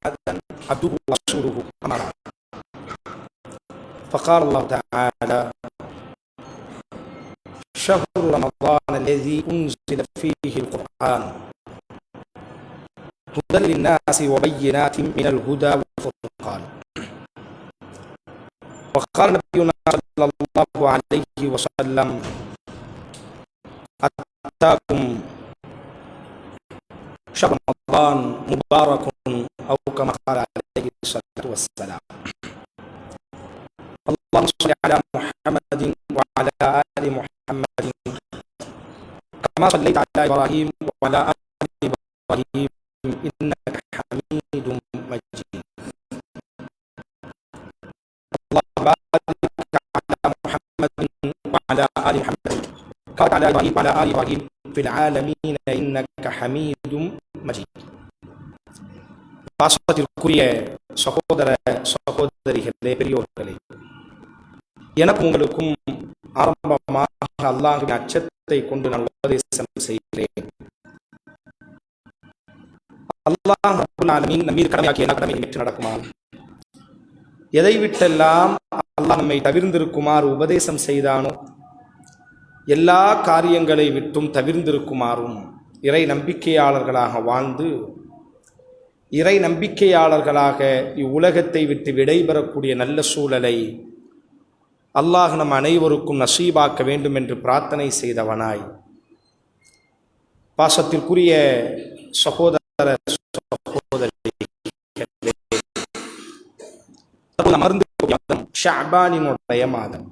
محمدا عبده ورسوله أما بعد فقال الله تعالى شهر رمضان الذي أنزل فيه القرآن هدى للناس وبينات من الهدى والفرقان وقال نبينا صلى الله عليه وسلم أتاكم شهر رمضان مبارك أو كما قال عليه الصلاة والسلام. اللهم صل على محمد وعلى آل محمد كما صليت على إبراهيم وعلى آل إبراهيم إنك حميد مجيد. اللهم بارك على محمد وعلى آل محمد كما على إبراهيم وعلى آل إبراهيم في العالمين إنك حميد مجيد. பாசத்திற்குரிய சகோதர சகோதரிகளே, பெரியோர்களே, எனக்கும் உங்களுக்கும் ஆரம்பமாக அல்லாஹ்வின் அச்சத்தை கொண்டு நான் உபதேசம் செய்கிறேன். அல்லாஹ் ரப்புல் ஆலமீன் நம்மீது கடமையாக்கிய எல்லா கடமையும் ஏற்று நடக்குமா, எதை விட்டெல்லாம் அல்லாஹ் நம்மை தவிர்ந்திருக்குமாறு உபதேசம் செய்தானோ எல்லா காரியங்களை விட்டும் தவிர்ந்திருக்குமாறும் இறை நம்பிக்கையாளர்களாக வாழ்ந்து இறை நம்பிக்கையாளர்களாக இவ்வுலகத்தை விட்டு விடைபெறக்கூடிய நல்ல சூழலை அல்லாஹ் நம் அனைவருக்கும் நசீபாக்க வேண்டும் என்று பிரார்த்தனை செய்தவனாய், பாசத்திற்குரிய சகோதர சகோதரிகளே, அமர்ந்து ஷஅபானினுடைய மாதம்.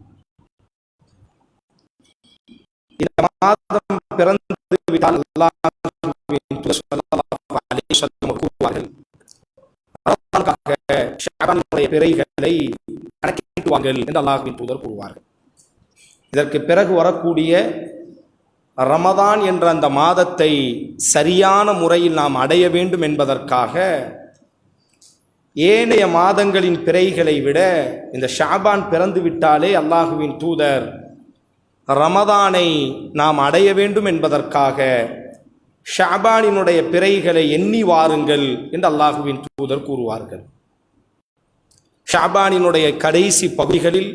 இந்த மாதம் பிறந்து விட்டால் அல்லாஹ்வின் தூதர் ஸல்லல்லாஹு அலைஹி வஸல்லம் கூறுவார்கள், ஷஅபானினுடைய பிறைகளை கணக்கிட்டுவார்கள் என்று அல்லாஹ்வின் தூதர் கூறுவார்கள். இதற்கு பிறகு வரக்கூடிய ரமதான் என்ற அந்த மாதத்தை சரியான முறையில் நாம் அடைய வேண்டும் என்பதற்காக ஏனைய மாதங்களின் பிறைகளை விட இந்த ஷஅபான் பிறந்து விட்டாலே அல்லாஹ்வின் தூதர் ரமதானை நாம் அடைய வேண்டும் என்பதற்காக ஷஅபானினுடைய பிறைகளை எண்ணி வாருங்கள் என்று அல்லாஹ்வின் தூதர் கூறுவார்கள். ஷஅபானினுடைய கடைசி பகுதிகளில்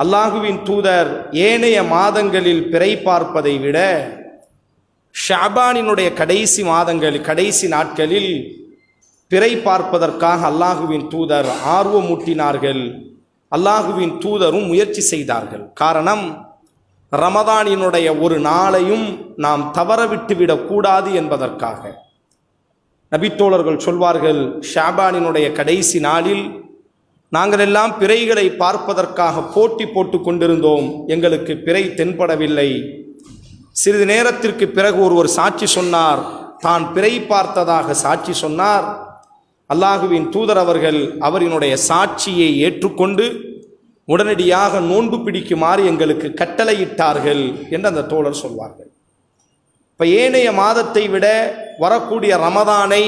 அல்லாஹ்வின் தூதர் ஏனைய மாதங்களில் பிறை பார்ப்பதை விட ஷஅபானினுடைய கடைசி மாதங்களில் கடைசி நாட்களில் பிறை பார்ப்பதற்காக அல்லாஹ்வின் தூதர் ஆர்வமூட்டினார்கள். அல்லாஹ்வின் தூதரும் முயற்சி செய்தார்கள். காரணம், ரமதானினுடைய ஒரு நாளையும் நாம் தவறவிட்டுவிடக் கூடாது என்பதற்காக. நபித்தோழர்கள் சொல்வார்கள், ஷஅபானினுடைய கடைசி நாளில் நாங்கள் எல்லாம் பிறைகளை பார்ப்பதற்காக போட்டி போட்டு கொண்டிருந்தோம். எங்களுக்கு பிறை தென்படவில்லை. சிறிது நேரத்திற்கு பிறகு ஒருவர் சாட்சி சொன்னார், தான் பிறை பார்த்ததாக சாட்சி சொன்னார். அல்லாஹுவின் தூதர் அவர்கள் அவரினுடைய சாட்சியை ஏற்றுக்கொண்டு உடனடியாக நோன்பு பிடிக்குமாறு எங்களுக்கு கட்டளையிட்டார்கள் என்று அந்த தோழர் சொல்வார்கள். இப்போ ஏனைய மாதத்தை விட வரக்கூடிய ரமதானை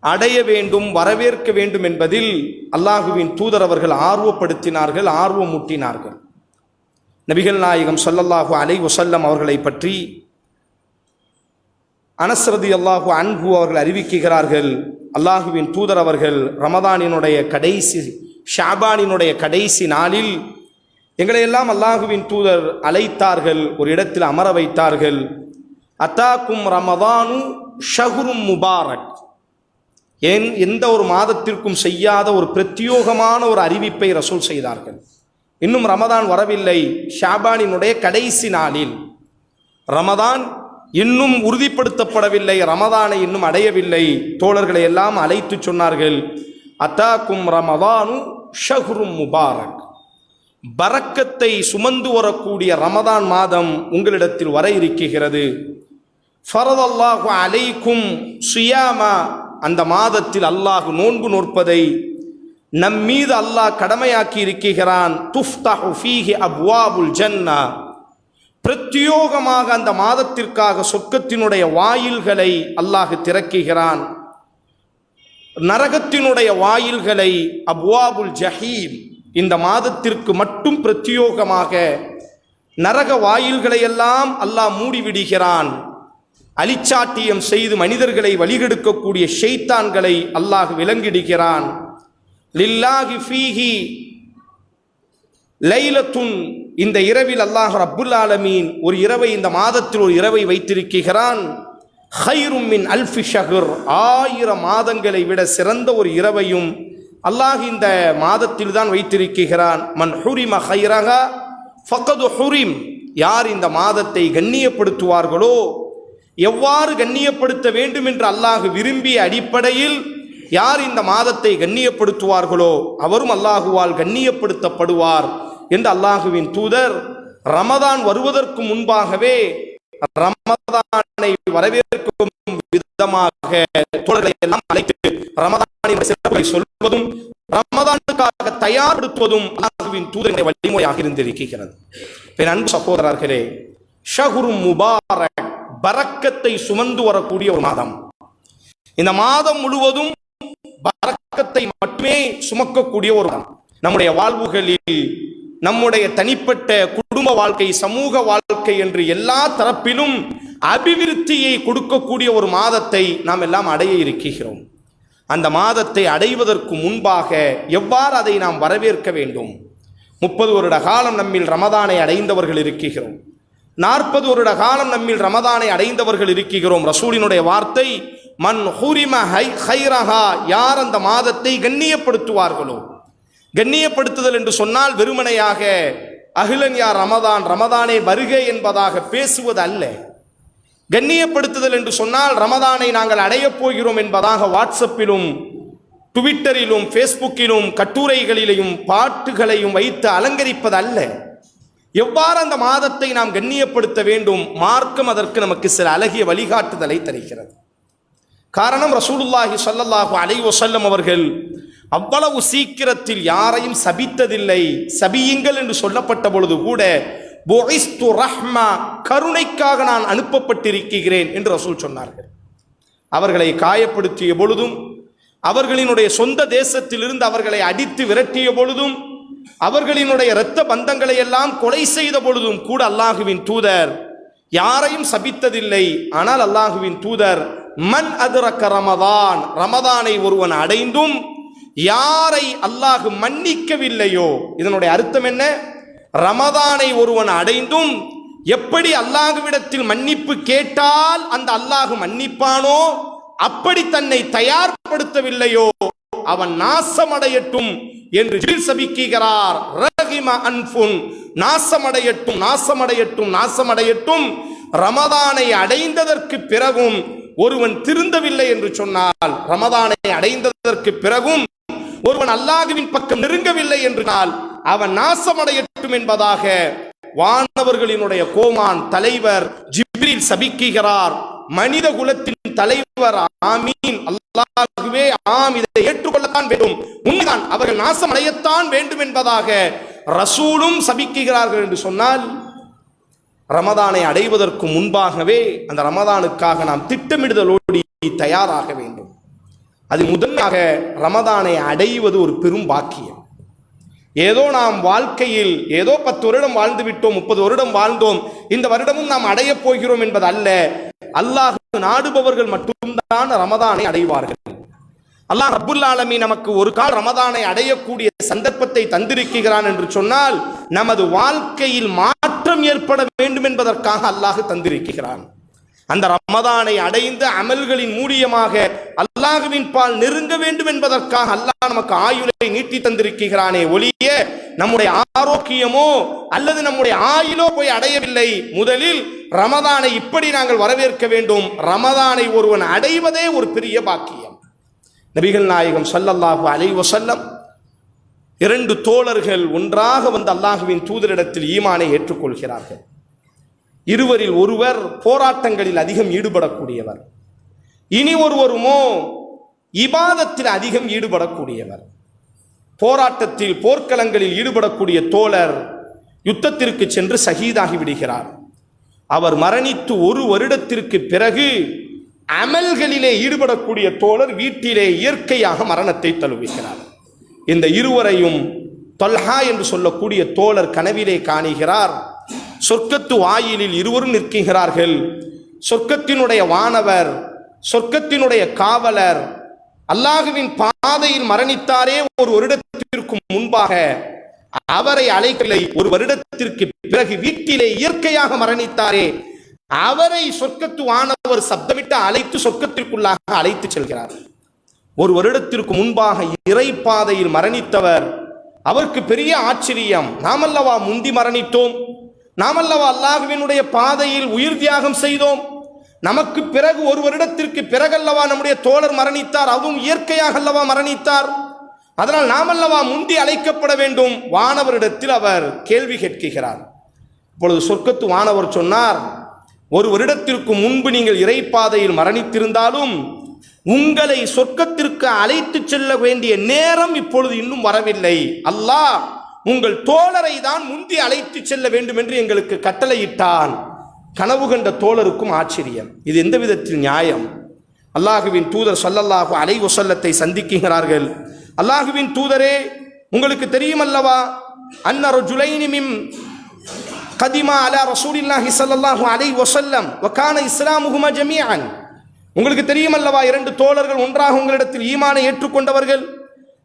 அடைய வேண்டும், வரவேற்க வேண்டும் என்பதில் அல்லாஹுவின் தூதர் அவர்கள் ஆர்வப்படுத்தினார்கள், ஆர்வமூட்டினார்கள். நபிகள் நாயகம் ஸல்லல்லாஹு அலைஹி வஸல்லம் அவர்களை பற்றி அனஸ் ரலியல்லாஹு அன்ஹு அவர்கள் அறிவிக்கிறார்கள், அல்லாஹுவின் தூதர் அவர்கள் ரமதானினுடைய கடைசி ஷஅபானினுடைய கடைசி நாளில் எங்களையெல்லாம் அல்லாஹுவின் தூதர் அழைத்தார்கள், ஒரு இடத்தில் அமர வைத்தார்கள். அத்தாக்கும் ரமதானு ஷஹ்ரும் முபாரக், ஏன் எந்த ஒரு மாதத்திற்கும் செய்யாத ஒரு பிரத்யோகமான ஒரு அறிவிப்பை ரசூல் செய்தார்கள். இன்னும் ரமதான் வரவில்லை, ஷஅபானினுடைய கடைசி நாளில் ரமதான் இன்னும் உறுதிப்படுத்தப்படவில்லை, ரமதானை இன்னும் அடையவில்லை. தோழர்களை எல்லாம் அழைத்து சொன்னார்கள், அத்தாக்கும் ரமதானு ஷஹ்ரும் முபாரக், பரக்கத்தை சுமந்து வரக்கூடிய ரமதான் மாதம் உங்களிடத்தில் வர இருக்கிறது. ஃபரதல்லாஹு அலைக்கும் ஸியாமா, அந்த மாதத்தில் அல்லாஹ் நோன்பு நோற்பதை நம் மீது அல்லாஹ் கடமையாக்கி இருக்கிறான். துஃப்தஹு ஃபீஹி அப்வாபுல் ஜன்னா, பிரத்யோகமாக அந்த மாதத்திற்காக சொர்க்கத்தினுடைய வாயில்களை அல்லாஹ் திறக்குகிறான். நரகத்தினுடைய வாயில்களை அப்வாபுல் ஜஹீம், இந்த மாதத்திற்கு மட்டும் பிரத்யோகமாக நரக வாயில்களை எல்லாம் அல்லாஹ் மூடிவிடுகிறான். அலிச்சாட்டியம் செய்து மனிதர்களை வழிகெடுக்கக்கூடிய ஷைத்தான்களை அல்லாஹ் விலங்கிடுகிறான். லில்லாஹி ஃபீஹி லைலத்துன், இந்த இரவில் அல்லாஹ் ரப்புல் ஆலமீன் ஒரு இரவை, இந்த மாதத்தில் ஒரு இரவை வைத்திருக்கிறான். ஹைரும் மின் அல்ஃபி ஷஹர், 1000 மாதங்களை விட சிறந்த ஒரு இரவையும் அல்லாஹ் இந்த மாதத்தில் தான் வைத்திருக்கிறான். மன் ஹுரிம ஹைரஹா ஃபகது ஹுரிம், யார் இந்த மாதத்தை கண்ணியப்படுத்துவார்களோ, எவ்வாறு கண்ணியப்படுத்த வேண்டும் என்று அல்லாஹ் விரும்பிய அடிப்படையில் யார் இந்த மாதத்தை கண்ணியப்படுத்துவார்களோ அவரும் அல்லாஹுவால் கண்ணியப்படுத்தப்படுவார் என்று அல்லாஹுவின் தூதர் ரமதான் வருவதற்கு முன்பாகவே ரமதானை வரவேற்கும் விதமாக தோழர்களை எல்லாம் அழைத்து ரமதானின் சிறப்பை சொல்வதும் ரமதானுக்காக தயார்படுத்துவதும் அல்லாஹுவின் தூதரின் வழிமுறையாக இருந்திருக்கிறது. என் அன்பு சகோதரர்களே, ஷஹ்ரும் முபாரக், பரக்கத்தை சுமந்து வரக்கூடிய ஒரு மாதம். இந்த மாதம் முழுவதும் பரக்கத்தை மட்டுமே சுமக்கக்கூடிய ஒரு மாதம். நம்முடைய வாழ்வுகளில் நம்முடைய தனிப்பட்ட குடும்ப வாழ்க்கை, சமூக வாழ்க்கை என்று எல்லா தரப்பிலும் அபிவிருத்தியை கொடுக்கக்கூடிய ஒரு மாதத்தை நாம் எல்லாம் அடைய இருக்கிறோம். அந்த மாதத்தை அடைவதற்கு முன்பாக எவ்வாறு அதை நாம் வரவேற்க வேண்டும்? 30 வருட காலம் நம்மில் ரமதானை அடைந்தவர்கள் இருக்கிறோம். 40 வருட காலம் நம்மில் ரமதானை அடைந்தவர்கள் இருக்கிறோம். ரசூலினுடைய வார்த்தை, மன் ஹுரிம ஹைரஹா, யார் அந்த மாதத்தை கண்ணியப்படுத்துவார்களோ. கண்ணியப்படுத்துதல் என்று சொன்னால் வெறுமனையாக அஹ்லன் யா ரமதான், ரமதானே வருக என்பதாக பேசுவது அல்ல. கண்ணியப்படுத்துதல் என்று சொன்னால் ரமதானை நாங்கள் அடையப் போகிறோம் என்பதாக வாட்ஸ்அப்பிலும் ட்விட்டரிலும் ஃபேஸ்புக்கிலும் கட்டுரைகளிலும் பாட்டுகளையும் வைத்து அலங்கரிப்பது அல்ல. எவ்வாறு அந்த மாதத்தை நாம் கண்ணியப்படுத்த வேண்டும்? மார்க்கம் அதற்கு நமக்கு சில அழகிய வழிகாட்டுதலை தருகிறது. காரணம், ரசூலுல்லாஹி ஸல்லல்லாஹு அலைஹி வஸல்லம் அவர்கள் அவ்வளவு சீக்கிரத்தில் யாரையும் சபித்ததில்லை. சபியுங்கள் என்று சொல்லப்பட்ட பொழுது கூட புஇஸ்து ரஹ்மா, கருணைக்காக நான் அனுப்பப்பட்டிருக்கிறேன் என்று ரசூல் சொன்னார்கள். அவர்களை காயப்படுத்திய பொழுதும், அவர்களினுடைய சொந்த தேசத்திலிருந்து அவர்களை அடித்து விரட்டிய பொழுதும், அவர்களினுடைய இரத்த பந்தங்களை எல்லாம் கொலை செய்த பொழுதும் கூட அல்லாஹுவின் தூதர் யாரையும் சபித்ததில்லை. ஆனால் அல்லாஹுவின் தூதர் மன் அதுரக்க ரமதான், ரமதானை ஒருவன் அடைந்தும் யாரை அல்லாஹ் மன்னிக்கவில்லையோ, இதனுடைய அர்த்தம் என்ன? ரமதானை ஒருவன் அடைந்தும் எப்படி அல்லாஹ்விடத்தில் மன்னிப்பு கேட்டால் அந்த அல்லாஹ் மன்னிப்பானோ அப்படி தன்னை தயார்படுத்தவில்லையோ அவன் நாசமடையட்டும் என்று சபிக்கிறார். ரஹிம அன்ஃபுன், நாசமடையட்டும், நாசமடையட்டும், நாசமடையட்டும். ரமதானை அடைந்ததற்கு பிறகும் ஒருவன் திருந்தவில்லை என்று சொன்னால், ரமதானை அடைந்ததற்கு பிறகும் ஒருவன் அல்லாஹ்வின் பக்கம் நெருங்கவில்லை என்றால் அவன் நாசமடையட்டும் என்பதாக வானவர்களினுடைய கோமான் தலைவர் ஜிப்ரீல் சபிக்கிறார். மனித குலத்தின் தலைவர் ஆமீன், அல்லாஹ்வே ஆம், இதை ஏற்றுக்கொள்ளத்தான் வேண்டும், உண்மைதான், அவர்கள் நாசமடையத்தான் வேண்டும் என்பதாக ரசூலும் சபிக்கிறார்கள் என்று சொன்னால், ரமதானை அடைவதற்கு முன்பாகவே அந்த ரமதானுக்காக நாம் திட்டமிடுதலோடு தயாராக வேண்டும். அது முதலாக ரமதானை அடைவது ஒரு பெரும் பாக்கியம். ஏதோ நாம் வாழ்க்கையில் ஏதோ 10 வருடம் வாழ்ந்து விட்டோம், 30 வருடம் வாழ்ந்தோம், இந்த வருடமும் நாம் அடையப் போகிறோம் என்பது அல்ல. அல்லாஹ் நாடுபவர்கள் மட்டும்தான் ரமதானை அடைவார்கள். அல்லாஹ் ரப்புல் ஆலமீன் நமக்கு ஒரு கால் ரமதானை அடையக்கூடிய சந்தர்ப்பத்தை தந்திருக்கிறான் என்று சொன்னால் நமது வாழ்க்கையில் மாற்றம் ஏற்பட வேண்டும் என்பதற்காக அல்லாஹ் தந்திருக்கிறான். அந்த ரமதானை அடைந்த அமல்களின் மூலியமாக அல்லாஹ்வின் பால் நெருங்க வேண்டும் என்பதற்காக அல்லாஹ் நமக்கு ஆயுளை நீட்டி தந்திருக்கிறானே ஒழிய நம்முடைய ஆரோக்கியமோ அல்லது நம்முடைய ஆயுளோ போய் அடையவில்லை. முதலில் ரமதானை இப்படி நாங்கள் வரவேற்க வேண்டும். ரமதானை ஒருவன் அடைவதே ஒரு பெரிய பாக்கியம். நபிகள் நாயகம் ஸல்லல்லாஹு அலைஹி வஸல்லம் 2 தோழர்கள் ஒன்றாக வந்து அல்லாஹ்வின் தூதரிடத்தில் ஈமானை ஏற்றுக்கொள்கிறார்கள். இருவரில் ஒருவர் போராட்டங்களில் அதிகம் ஈடுபடக்கூடியவர், இனி ஒருவருமோ இபாதத்தில் அதிகம் ஈடுபடக்கூடியவர். போராட்டத்தில் போர்க்களங்களில் ஈடுபடக்கூடிய தோழர் யுத்தத்திற்கு சென்று ஷஹீதாகி விடுகிறார். அவர் மரணித்து 1 வருடத்திற்கு பிறகு அமல்களிலே ஈடுபடக்கூடிய தோழர் வீட்டிலே இயற்கையாக மரணத்தை தழுவுகிறார். இந்த இருவரையும் தொல்ஹா என்று சொல்லக்கூடிய தோழர் கனவிலே காணுகிறார். சொர்க்கத்து வாயிலில் இருவரும் நிற்கிறார்கள். சொர்க்கத்தினுடைய வானவர், சொர்க்கத்தினுடைய காவலர், அல்லாஹுவின் பாதையில் மரணித்தாரே ஒரு வருடத்திற்கு முன்பாக, அவரை அழைக்கலை, ஒரு வருடத்திற்கு பிறகு வீட்டிலே இயற்கையாக மரணித்தாரே அவரை சொர்க்கத்து வானவர் சப்தமிட்டு அழைத்து சொர்க்கத்திற்குள்ளாக அழைத்து செல்கிறார். ஒரு வருடத்திற்கு முன்பாக இறை பாதையில் மரணித்தவர், அவருக்கு பெரிய ஆச்சரியம். நாமல்லவா முந்தி மரணித்தோம், நாமல்லவா அல்லாஹுவினுடைய பாதையில் உயிர் தியாகம் செய்தோம், நமக்கு பிறகு ஒரு வருடத்திற்கு பிறகல்லவா நம்முடைய தோழர் மரணித்தார், அதுவும் இயற்கையாக அல்லவா மரணித்தார், அதனால் நாமல்லவா முந்தி அழைக்கப்பட வேண்டும். வானவரிடத்தில் அவர் கேள்வி கேட்கிறார். இப்பொழுது சொர்க்கத்து வானவர் சொன்னார், ஒரு வருடத்திற்கு முன்பு நீங்கள் இறைப்பாதையில் மரணித்திருந்தாலும் உங்களை சொர்க்கத்திற்கு அழைத்து செல்ல வேண்டிய நேரம் இப்பொழுது இன்னும் வரவில்லை. அல்லாஹ் உங்கள் தோழரை தான் முந்தி அழைத்து செல்ல வேண்டும் என்று எங்களுக்கு கட்டளையிட்டான். கனவு கண்ட தோழருக்கும் ஆச்சரியம். இது எந்த விதத்தில் நியாயம்? அல்லாஹுவின் தூதர் ஸல்லல்லாஹு அலைஹி வஸல்லத்தை சந்திக்கிறார்கள். அல்லாஹுவின் தூதரே, உங்களுக்கு தெரியும் அல்லவா, அன்ன ரஜுலைனி மின் கதிமா அலா ரசூலில்லாஹி ஸல்லல்லாஹு அலைஹி வஸல்லம் வ கான இஸ்லாமுஹுமா ஜமீஅன். உங்களுக்கு தெரியும் அல்லவா, இரண்டு தோழர்கள் ஒன்றாக உங்களிடத்தில் ஈமானை ஏற்றுக்கொண்டவர்கள்.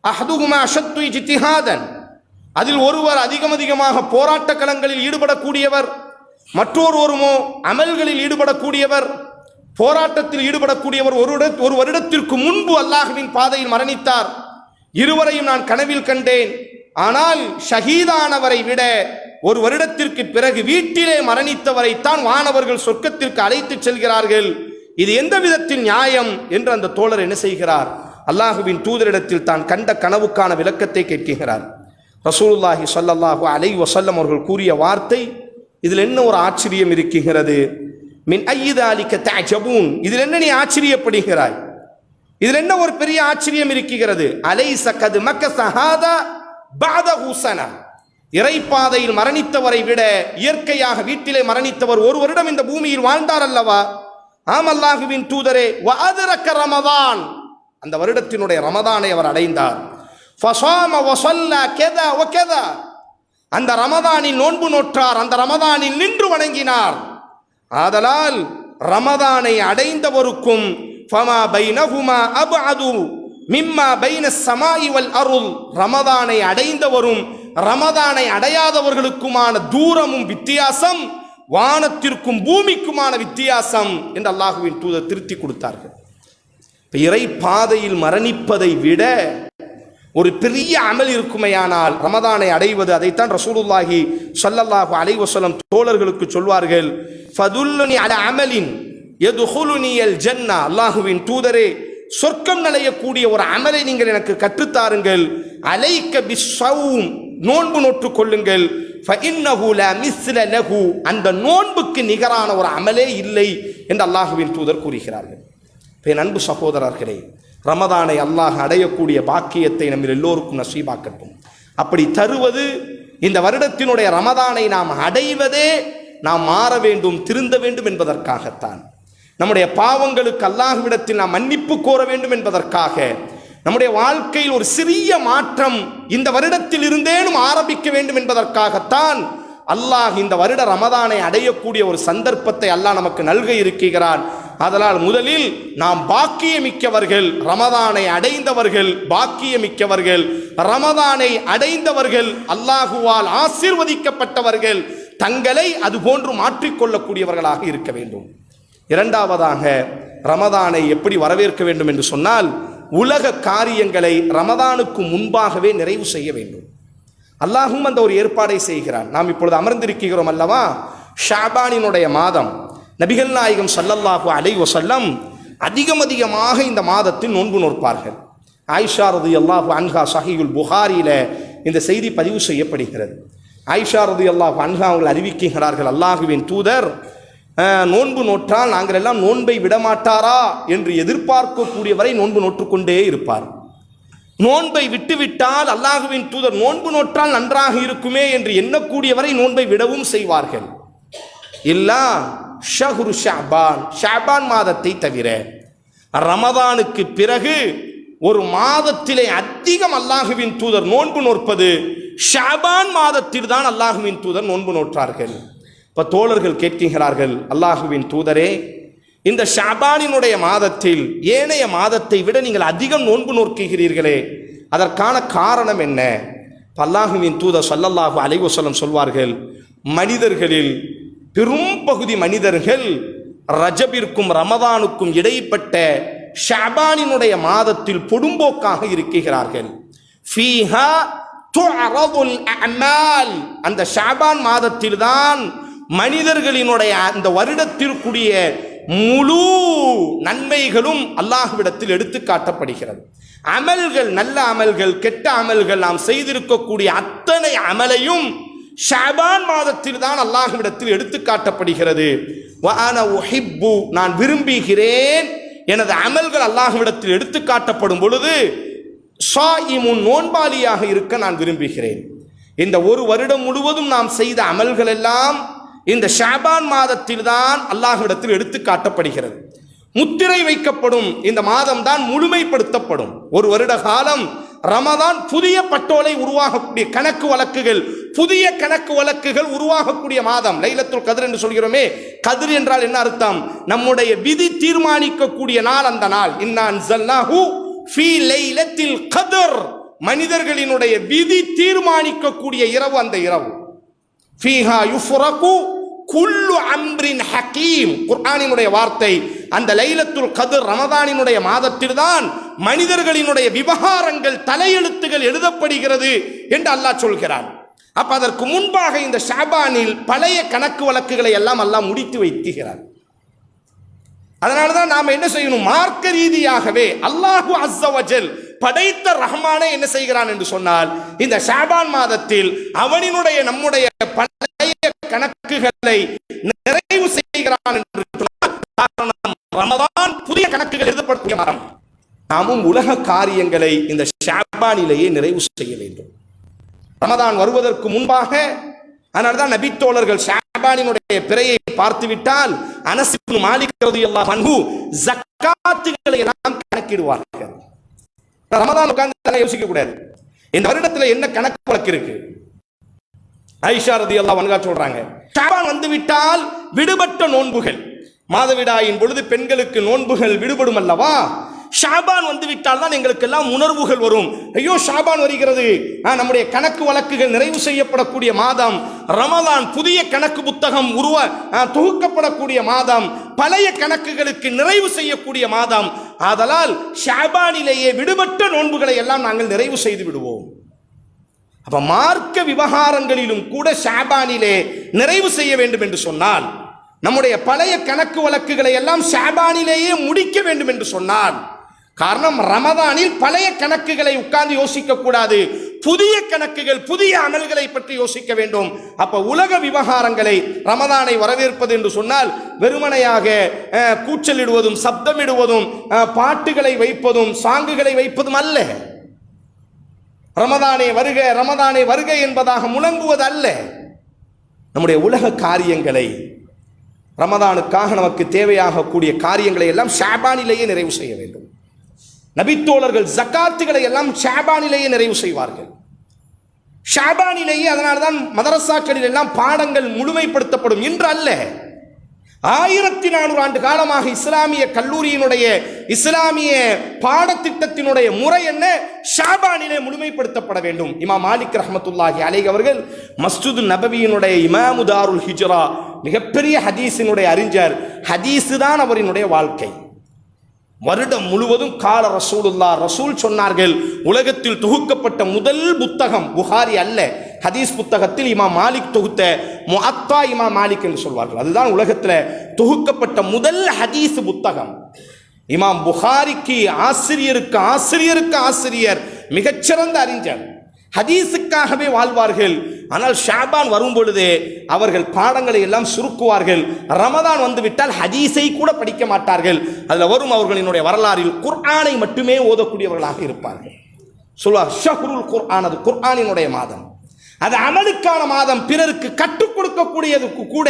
அஹதுஹுமா அஷத்து இஜ்திஹாதன், அதில் ஒருவர் அதிகமாக போராட்ட களங்களில் ஈடுபடக்கூடியவர், மற்றொருவருமோ அமல்களில் ஈடுபடக்கூடியவர், போராட்டத்தில் ஈடுபடக்கூடியவர். ஒரு வருடத்திற்கு முன்பு அல்லாஹுவின் பாதையில் மரணித்தார். இருவரையும் நான் கனவில் கண்டேன். ஆனால் ஷஹீதானவரை விட ஒரு வருடத்திற்கு பிறகு வீட்டிலே மரணித்தவரைத்தான் வானவர்கள் சொர்க்கத்திற்கு அழைத்து செல்கிறார்கள். இது எந்த விதத்தில் நியாயம் என்று அந்த தோழர் என்ன செய்கிறார்? அல்லாஹுவின் தூதரிடத்தில் தான் கண்ட கனவுக்கான விளக்கத்தை கேட்கிறார். ரசூலுல்லாஹி ஸல்லல்லாஹு அலைஹி வஸல்லம் அவர்கள் கூறிய வார்த்தை, இதில் என்ன ஒரு ஆச்சரியம் இருக்கிறது? மின் ஐயிதாலிக தஅஜபூன், இதில் என்ன நீ ஆச்சரியப்படுகிறாய்? இதில் என்ன ஒரு பெரிய ஆச்சரியம் இருக்கிறது? அலைஸ கத் மக்கஸ ஹாதா பஅதஹு ஸனா, இறைப்பாதையில் மரணித்தவரை விட இயற்கையாக வீட்டிலே மரணித்தவர் ஒரு வருடம் இந்த பூமியில் வாழ்ந்தார் அல்லவா? ஆம் அல்லாஹுவின் தூதரே. வ அத்ரக ரமதான், அந்த வருடத்தினுடைய ரமதானை அவர் அடைந்தார். ஃபஸாம வ ஸல்லா கதா வ கதா, அந்த ரமதானில் நோன்பு நோற்றார், அந்த ரமதானில் நின்று வணங்கினார். ஆதலால் ரமதானை அடைந்தவருக்கும் ஃபமா பைனஹுமா அப்அது மிம்மா பைன ஸமாஇ வல் அர்ள், ரமதானை அடைந்தவரும் ரமதானை அடையாதவர்களுக்குமான தூரமும் வித்தியாசம் வானத்திற்கும் பூமிக்குமான வித்தியாசம் என்று அல்லாஹுவின் தூதர் திருத்தி கொடுத்தார்கள். இறை பாதையில் மரணிப்பதை விட ஒரு பெரிய அமல் இருக்குமையானால் ரமதானை அடைவது. அதைத்தான் ரசூலுல்லாஹி ஸல்லல்லாஹு அலைஹி வஸல்லம் தோழர்களுக்கு சொல்வார்கள், ஃபதுல்லுனி அலா அமலின் யதுகுலுனியல் ஜன்னா, அல்லாஹுவின் தூதரே, சொர்க்கம் நுழையக்கூடிய ஒரு அமலை நீங்கள் எனக்கு கற்றுத்தாருங்கள். அலைக்க பிஸ்ஸௌம், நோன்பு நோற்றுக் கொள்ளுங்கள். ஃபஇன்னஹு லா மிஸ்ல லஹு, அந்த நோன்புக்கு நிகரான ஒரு அமலே இல்லை என்று அல்லாஹுவின் தூதர் கூறுகிறார்கள். என் அன்பு சகோதரர்களே, ரமதானை அல்லாஹ் அடையக்கூடிய பாக்கியத்தை நம்ம எல்லோருக்கும் நசீபாக்கட்டும். அப்படி தருவது, இந்த வருடத்தினுடைய ரமதானை நாம் அடைவதே நாம் மாற வேண்டும், திருந்த வேண்டும் என்பதற்காகத்தான். நம்முடைய பாவங்களுக்கு அல்லாஹ்விடத்தில் நாம் மன்னிப்பு கோர வேண்டும் என்பதற்காக, நம்முடைய வாழ்க்கையில் ஒரு சிறிய மாற்றம் இந்த வருடத்தில் இருந்தேனும் ஆரம்பிக்க வேண்டும் என்பதற்காகத்தான் அல்லாஹ் இந்த வருட ரமதானை அடையக்கூடிய ஒரு சந்தர்ப்பத்தை அல்லாஹ் நமக்கு நல்க இருக்கிறான். அதனால் முதலில் நாம் பாக்கியமிக்கவர்கள், ரமதானை அடைந்தவர்கள் பாக்கியமிக்கவர்கள், ரமதானை அடைந்தவர்கள் அல்லாஹுவால் ஆசீர்வதிக்கப்பட்டவர்கள், தங்களை அதுபோன்று மாற்றிக்கொள்ளக்கூடியவர்களாக இருக்க வேண்டும். இரண்டாவதாக, ரமதானை எப்படி வரவேற்க வேண்டும் என்று சொன்னால், உலக காரியங்களை ரமதானுக்கு முன்பாகவே நிறைவு செய்ய வேண்டும். அல்லாஹும் அந்த ஒரு ஏற்பாடை செய்கிறான். நாம் இப்பொழுது அமர்ந்திருக்கிறோம் அல்லவா, ஷாபானினுடைய மாதம். நபிகள் நாயகம் ஸல்லல்லாஹு அலைஹி வஸல்லம் அதிகமாக இந்த மாதத்தில் நோன்பு நோற்பார்கள். ஆயிஷா ரலியல்லாஹு அன்ஹா ஸஹீஹுல் புகாரியில இந்த செய்தி பதிவு செய்யப்படுகிறது. ஆயிஷா ரலியல்லாஹு அன்ஹா அவர்கள் அறிவிக்கிறார்கள், அல்லாஹுவின் தூதர் நோன்பு நோற்றால் நாங்கள் எல்லாம் நோன்பை விடமாட்டாரா என்று எதிர்பார்க்கக்கூடியவரை நோன்பு நோற்றுக்கொண்டே இருப்பார். நோன்பை விட்டுவிட்டால் அல்லாஹுவின் தூதர் நோன்பு நோற்றால் நன்றாக இருக்குமே என்று எண்ணக்கூடியவரை நோன்பை விடவும் செய்வார்கள். இல்லா ஷஹ்ரு ஷஅபான், ஷஅபான் மாதத்தை தவிர ரமதானுக்கு பிறகு ஒரு மாதத்திலே அதிகம் அல்லாஹுவின் தூதர் நோன்பு நோற்பது ஷஅபான் மாதத்தில் தான் அல்லாஹுவின் தூதர் நோன்பு நோற்றார்கள். இப்போ தோழர்கள் கேட்கிறார்கள், அல்லாஹுவின் தூதரே, இந்த ஷாபானினுடைய மாதத்தில் ஏனைய மாதத்தை விட நீங்கள் அதிகம் நோன்பு நோக்குகிறீர்களே, அதற்கான காரணம் என்ன? அல்லாஹுவின் தூதர் ஸல்லல்லாஹு அலைஹி வஸல்லம் சொல்வார்கள், மனிதர்களில் பெரும் பகுதி மனிதர்கள் ரஜபிற்கும் ரமதானுக்கும் இடைப்பட்ட ஷாபானினுடைய மாதத்தில் பொடும்போக்காக இருக்கிறார்கள். ஃபீஹா துஅரதுல் அஅமால், அந்த ஷாபான் மாதத்தில் தான் மனிதர்களினுடைய அந்த வருடத்திற்குரிய முழு நன்மைகளும் அல்லாஹ்விடத்தில் எடுத்து காட்டப்படுகிறது. அமல்கள், நல்ல அமல்கள், கெட்ட அமல்கள், நாம் செய்திருக்கக்கூடிய அத்தனை அமலையும் ஷாபான் மாதத்தில் தான் அல்லாஹ்விடத்தில் எடுத்து காட்டப்படுகிறது. வஅனா உஹிப்பு, நான் விரும்புகிறேன் எனது அமல்கள் அல்லாஹ்விடத்தில் எடுத்து காட்டப்படும் பொழுது ஸாயிமுன், நோன்பாளியாக இருக்க நான் விரும்புகிறேன். இந்த ஒரு வருடம் முழுவதும் நாம் செய்த அமல்கள் எல்லாம் இந்த ஷாபான் மாதத்தில் தான் அல்லாஹ்விடத்தில் எடுத்து காட்டப்படுகிறது. முத்திரை வைக்கப்படும் இந்த மாதம் தான் முழுமைப்படுத்தப்படும். ஒரு வருட காலம் ரமதான் புதிய பட்டோலை உருவாகக்கூடிய கணக்கு வழக்குகள், புதிய கணக்கு வழக்குகள் உருவாகக்கூடிய மாதம். லைலத்துல் கத்ர் என்று சொல்கிறோமே, கத்ர் என்றால் என்ன அர்த்தம்? நம்முடைய விதி தீர்மானிக்கக்கூடிய நாள் அந்த நாள். இன்னா அன்ஸல்னாஹு ஃபீ லைலத்தில் கத்ர், மனிதர்களினுடைய விதி தீர்மானிக்கக்கூடிய இரவு அந்த இரவு. ஃபீஹா யுஃப்ரகு குல்லு அம்ரின் ஹகீம், குர்ஆனினுடைய வார்த்தை. அந்த லைலத்துல் கத்ர் ரமதானினுடைய மாதத்தில் தான் மனிதர்களினுடைய விவகாரங்கள், தலையெழுத்துகள் எழுதப்படுகிறது என்று அல்லாஹ் சொல்கிறான். அப்ப அதற்கு முன்பாக இந்த ஷாபானில் பழைய கணக்கு வழக்குகளை எல்லாம் அல்லாஹ் முடித்து வைக்கிறார். அதனாலதான் நாம என்ன செய்யணும்? மார்க்க ரீதியாகவே அல்லாஹு அஸ்ஸ வஜல் படைத்த ரஹ்மானே என்ன செய்கிறான் என்று சொன்னால், இந்த ஷாபான் மாதத்தில் அவனினுடைய நம்முடைய பழைய கணக்குகளை நிறைவு செய்கிறான் என்று சொன்னால், காரணம் ரமதான் புதிய கணக்குகள் எழுதப்படக்கூடிய மாதம். நாமும் உலக காரியங்களை இந்த ஷாபானிலேயே நிறைவு செய்ய வேண்டும், ரமதான் வருவதற்கு முன்பாக. அதனால்தான் நபித்தோழர்கள் ஷாபானினுடைய பிறையை பார்த்துவிட்டால் அனஸ் இப்னு மாலிக் ரலியல்லாஹு அன்ஹு ஜக்காத்துகளை எல்லாம் கணக்கிடுவார்கள். ரமதான் உட்கார்ந்து யோசிக்க கூடாது, இந்த வருடத்துல என்ன கணக்கு வழக்கு இருக்கு. ஆயிஷா ரலியல்லாஹு அன்ஹா சொல்றாங்க, ஷாபான் வந்து விட்டால் விடுபட்ட நோன்புகள், மாதவிடாயின் பொழுது பெண்களுக்கு நோன்புகள் விடுபடும் அல்லவா, ஷாபான் வந்து விட்டால் தான் எங்களுக்கு எல்லாம் உணர்வுகள் வரும். ஐயோ ஷாபான் வருகிறது, நம்முடைய கணக்கு வழக்குகள் நிறைவு செய்யப்படக்கூடிய மாதம், ரமதான் புதிய கணக்கு புத்தகம் தொகுக்கப்படக்கூடிய மாதம், பழைய கணக்குகளுக்கு நிறைவு செய்யக்கூடிய மாதம். ஆதலால் ஷாபானிலேயே விடுபட்ட நோன்புகளை எல்லாம் நாங்கள் நிறைவு செய்து விடுவோம். அப்ப மார்க்க விவகாரங்களிலும் கூட ஷாபானிலே நிறைவு செய்ய வேண்டும் என்று சொன்னால், நம்முடைய பழைய கணக்கு வழக்குகளை எல்லாம் ஷாபானிலேயே முடிக்க வேண்டும் என்று சொன்னால், காரணம் ரமதானில் பழைய கணக்குகளை உட்கார்ந்து யோசிக்க கூடாது, புதிய கணக்குகள், புதிய அமல்களை பற்றி யோசிக்க வேண்டும். அப்ப உலக விவகாரங்களை, ரமதானை வரவேற்பது என்று சொன்னால் வெறுமனையாக கூச்சலிடுவதும் சப்தமிடுவதும் பாட்டுகளை வைப்பதும் சாங்குகளை வைப்பதும் அல்ல. ரமதானே வருக, ரமதானே வருக என்பதாக முழங்குவது அல்ல. நம்முடைய உலக காரியங்களை, ரமதானுக்காக நமக்கு தேவையாக கூடிய காரியங்களை எல்லாம் ஷாபானிலேயே நிறைவு செய்ய வேண்டும். நபித்தோழர்கள் ஜக்காத்துகளை எல்லாம் ஷாபானிலேயே நிறைவு செய்வார்கள், ஷாபானிலேயே. அதனால்தான் மதரசாக்களில் எல்லாம் பாடங்கள் முழுமைப்படுத்தப்படும் என்று அல்ல. 1400 ஆண்டு காலமாக இஸ்லாமிய கல்லூரியினுடைய இஸ்லாமிய பாடத்திட்டத்தினுடைய முறை என்ன? ஷாபானிலே முழுமைப்படுத்தப்பட வேண்டும். இமாம் மாலிக் ரஹ்மத்துல்லாஹி அலைஹி அவர்கள் மஸ்ஜிது நபவியினுடைய இமாமு தாருல் ஹிஜ்ரா, மிகப்பெரிய ஹதீஸினுடைய அறிஞர். ஹதீஸு தான் அவரினுடைய வாழ்க்கை. வருடம் முழுவதும் கால ரசூலுல்லாஹ், ரசூல் சொன்னார்கள். உலகத்தில் தொகுக்கப்பட்ட முதல் புத்தகம் புகாரி அல்ல, ஹதீஸ் புத்தகத்தில் இமாம் மாலிக் தொகுத்த முஅத்தா இமாம் மாலிக் என்று சொல்வார்கள். அதுதான் உலகத்தில் தொகுக்கப்பட்ட முதல் ஹதீஸ் புத்தகம். இமாம் புகாரிக்கு ஆசிரியருக்கு ஆசிரியருக்கு ஆசிரியர், மிகச்சிறந்த அறிஞர், ஹதீஸுக்காகவே வாழ்வார்கள். ஆனால் ஷாபான் வரும் பொழுதே அவர்கள் பாடங்களை எல்லாம் சுருக்குவார்கள். ரமதான் வந்துவிட்டால் ஹதீஸை கூட படிக்க மாட்டார்கள். அதில் வரும் அவர்களினுடைய வரலாறில் குர்ஆனை மட்டுமே ஓதக்கூடியவர்களாக இருப்பார்கள். சொல்வார் ஷஹ்ருல் குர்ஆன், அது குர்ஆனினுடைய மாதம், அது அமலுக்கான மாதம். பிறருக்கு கற்றுக் கொடுக்கக்கூடியதுக்கு கூட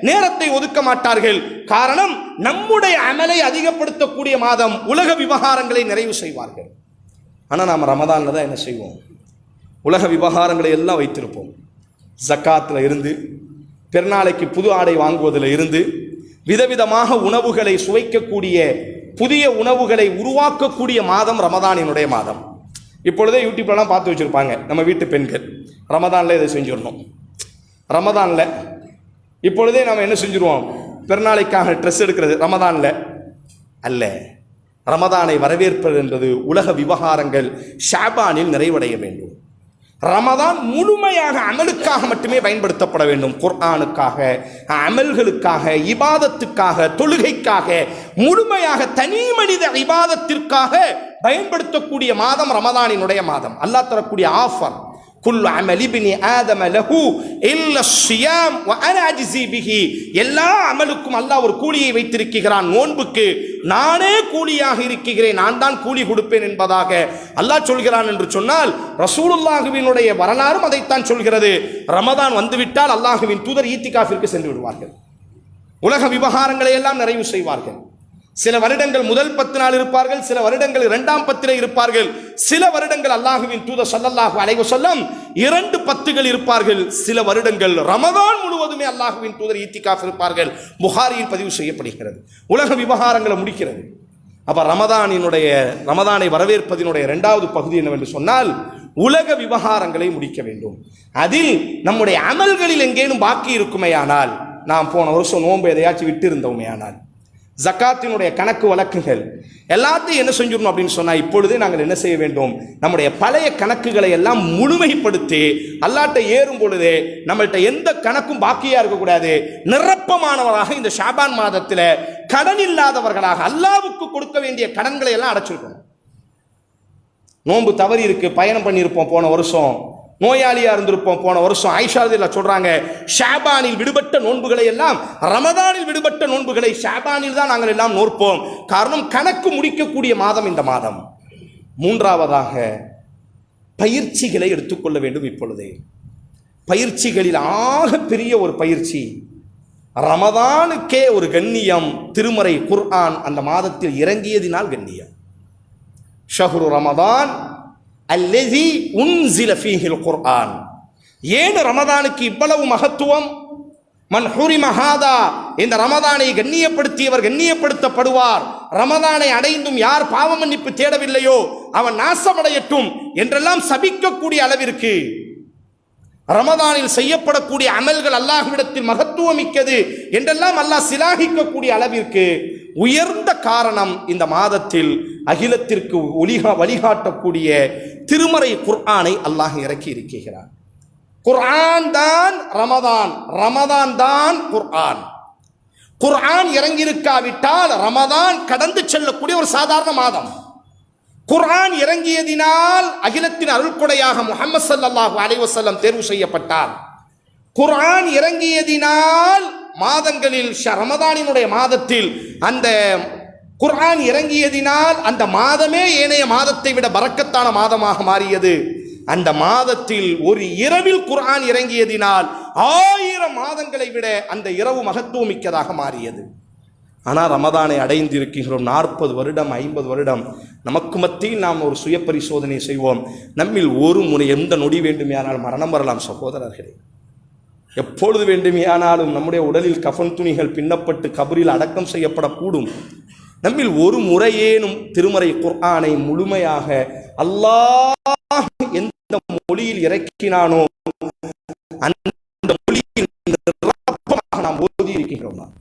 நேரத்தை ஒதுக்க மாட்டார்கள். காரணம், நம்முடைய அமலை அதிகப்படுத்தக்கூடிய மாதம், உலக விவகாரங்களை நிறைவு செய்வார்கள். ஆனால் நாம் ரமதான்ல தான் என்ன செய்வோம்? உலக விவகாரங்களை எல்லாம் வைத்திருப்போம். ஜக்காத்தில் இருந்து, பெருநாளைக்கு புது ஆடை வாங்குவதில் இருந்து, விதவிதமாக உணவுகளை சுவைக்கக்கூடிய புதிய உணவுகளை உருவாக்கக்கூடிய மாதம் ரமதானினுடைய மாதம். இப்பொழுதே யூடியூப்லாம் பார்த்து வச்சுருப்பாங்க நம்ம வீட்டு பெண்கள், ரமதானில் இதை செஞ்சிடணும். ரமதானில் இப்பொழுதே நம்ம என்ன செஞ்சுருவோம், பெருநாளைக்காக ட்ரெஸ் எடுக்கிறது ரமதானில் அல்ல. ரமதானை வரவேற்பது என்பது உலக விவகாரங்கள் ஷாபானில் நிறைவடைய வேண்டும். ரமதான் முழுமையாக அமலுக்காக மட்டுமே பயன்படுத்தப்பட வேண்டும். குர்ஆனுக்காக, அமல்களுக்காக, இபாதத்துக்காக, தொழுகைக்காக, முழுமையாக தனி மனித இபாதத்திற்காக பயன்படுத்தக்கூடிய மாதம் ரமதானினுடைய மாதம். அல்லாஹ் தரக்கூடிய ஆஃபர், குல்லு அமலி இப்னி ஆதம லஹு இல்ல ஸியாம் வ அன அஜ்ஸி பிஹி. எல்லா அமலுக்கும் அல்லாஹ் ஒரு கூலியை வைத்திருக்கிறான். நோன்புக்கு நானே கூலியாக இருக்கிறேன், நான் தான் கூலி கொடுப்பேன் என்பதாக அல்லாஹ் சொல்கிறான் என்று சொன்னால், ரசூலுல்லாஹுவினுடைய வரலாறும் அதைத்தான் சொல்கிறது. ரமதான் வந்துவிட்டால் அல்லாஹுவின் தூதர் ஈத்திகாஃபிற்கு சென்று விடுவார்கள். உலக விவகாரங்களை எல்லாம் நிறைவு செய்வார்கள். சில வருடங்கள் முதல் 10 நாள் இருப்பார்கள், சில வருடங்கள் 2ஆம் 10 இருப்பார்கள், சில வருடங்கள் அல்லாஹுவின் தூதர் ஸல்லல்லாஹு அலைஹி வஸல்லம் 2 10 இருப்பார்கள், சில வருடங்கள் ரமதான் முழுவதுமே அல்லாஹுவின் தூதர் ஈத்திகாஃப் இருப்பார்கள். புகாரியில் பதிவு செய்யப்படுகிறது. உலக விவகாரங்களை முடிக்கிறது. அப்ப ரமதானை வரவேற்பதினுடைய 2வது பகுதி என்னவென்று சொன்னால், உலக விவகாரங்களை முடிக்க வேண்டும். அதில் நம்முடைய அமல்களில் எங்கேனும் பாக்கி இருக்குமேயானால், நாம் போன வருஷம் நோன்பு எதையாச்சும் விட்டு இருந்தோமேயானால், ஜக்காத்தினுடைய கணக்கு வழக்குகள் எல்லாத்தையும் என்ன செஞ்சிடணும் அப்படின்னு சொன்னா, இப்பொழுதே நாங்கள் என்ன செய்ய வேண்டும், நம்முடைய பழைய கணக்குகளை எல்லாம் முழுமைப்படுத்தி அல்லாஹ்ட்ட ஏறும் பொழுதே நம்மள்ட்ட எந்த கணக்கும் பாக்கியா இருக்கக்கூடாது. நிரப்பமானவராக இந்த ஷாபான் மாதத்தில் கடன் இல்லாதவர்களாக அல்லாஹ்வுக்கு கொடுக்க வேண்டிய கடன்களை எல்லாம் அடைச்சிருக்கணும். நோன்பு தவறி இருக்கு, பயணம் பண்ணியிருப்போம் போன வருஷம், நோயாளியா இருந்திருப்போம் போன வருஷம். ஆயிஷா ரலியல்லாஹு சொல்றாங்க, ஷாபானில் விடுபட்ட நோன்புகளை எல்லாம் ரமதானில் விடுபட்ட நோன்புகளை ஷாபானில் தான் நாங்கள் எல்லாம் நோற்போம். காரணம், கணக்கு முடிக்கக்கூடிய மாதம் இந்த மாதம். 3ஆவதாக பயிற்சிகளை எடுத்துக்கொள்ள வேண்டும். இப்பொழுதே பயிற்சிகளில் ஆக பெரிய ஒரு பயிற்சி, ரமதானுக்கே ஒரு கண்ணியம், திருமறை குர்ஆன் அந்த மாதத்தில் இறங்கியதினால் கண்ணியம். ஷஹ்ரு ரமதான் அல்லதி உன்சில ஃபீஹில் குர்ஆன். ஏன் ரமதானுக்கு இவ்வளவு மகத்துவம்? மன் ஹுரிம ஹாதா, இந்த ரமதானை கண்ணியப்படுத்தியவர் கண்ணியப்படுத்தப்படுவார். ரமதானை அடைந்தும் யார் பாவ மன்னிப்பு தேடவில்லையோ அவன் நாசமடையட்டும் என்றெல்லாம் சபிக்கக்கூடிய அளவிற்கு ரமதானில் செய்யப்படக்கூடிய அமல்கள் அல்லாஹ்விடத்தில் மகத்துவமிக்கது என்றெல்லாம் அல்லாஹ் சிலாகிக்கக்கூடிய அளவிற்கு உயர்ந்த காரணம், இந்த மாதத்தில் அகிலத்திற்கு வழிகாட்டக்கூடிய திருமறை குர்ஆனை அல்லாஹ் இறக்கி இருக்கிறார். குர்ஆன் தான் ரமதான், ரமதான் தான் குர்ஆன். குர்ஆன் இறங்கியிருக்காவிட்டால் ரமதான் கடந்து செல்லக்கூடிய ஒரு சாதாரண மாதம். குர்ஆன் இறங்கியதினால் அகிலத்தின் அருள்கொடையாக முஹம்மது ஸல்லல்லாஹு அலைஹி வஸல்லம் தேர்வு செய்யப்பட்டார். குர்ஆன் இறங்கியதினால் மாதங்களில் ரமதானினுடைய மாதத்தில் அந்த குர்ஆன் இறங்கியதினால் அந்த மாதமே ஏனைய மாதத்தை விட பரக்கத்தான மாதமாக மாறியது. அந்த மாதத்தில் ஒரு இரவில் குர்ஆன் இறங்கியதினால் 1000 மாதங்களை விட அந்த இரவு மகத்துவமிக்கதாக மாறியது. ஆனால் ரமதானை அடைந்திருக்கிறோம் 40 வருடம் 50 வருடம். நமக்கு மத்தியில் நாம் ஒரு சுய பரிசோதனை செய்வோம். நம்மில் ஒரு முறை எந்த நொடி வேண்டுமையானால் மரணம் வரலாம் சகோதரர்களே. எப்பொழுது வேண்டுமையானாலும் நம்முடைய உடலில் கஃன் துணிகள் பின்னப்பட்டு கபரில் அடக்கம் செய்யப்படக்கூடும். நம்மில் ஒரு முறையேனும் திருமறை குர்ஆனை முழுமையாக அல்லாஹ் எந்த மொழியில் இறக்கினானோ அந்த மொழியில் நாம் ஓதி இருக்கின்றோம்.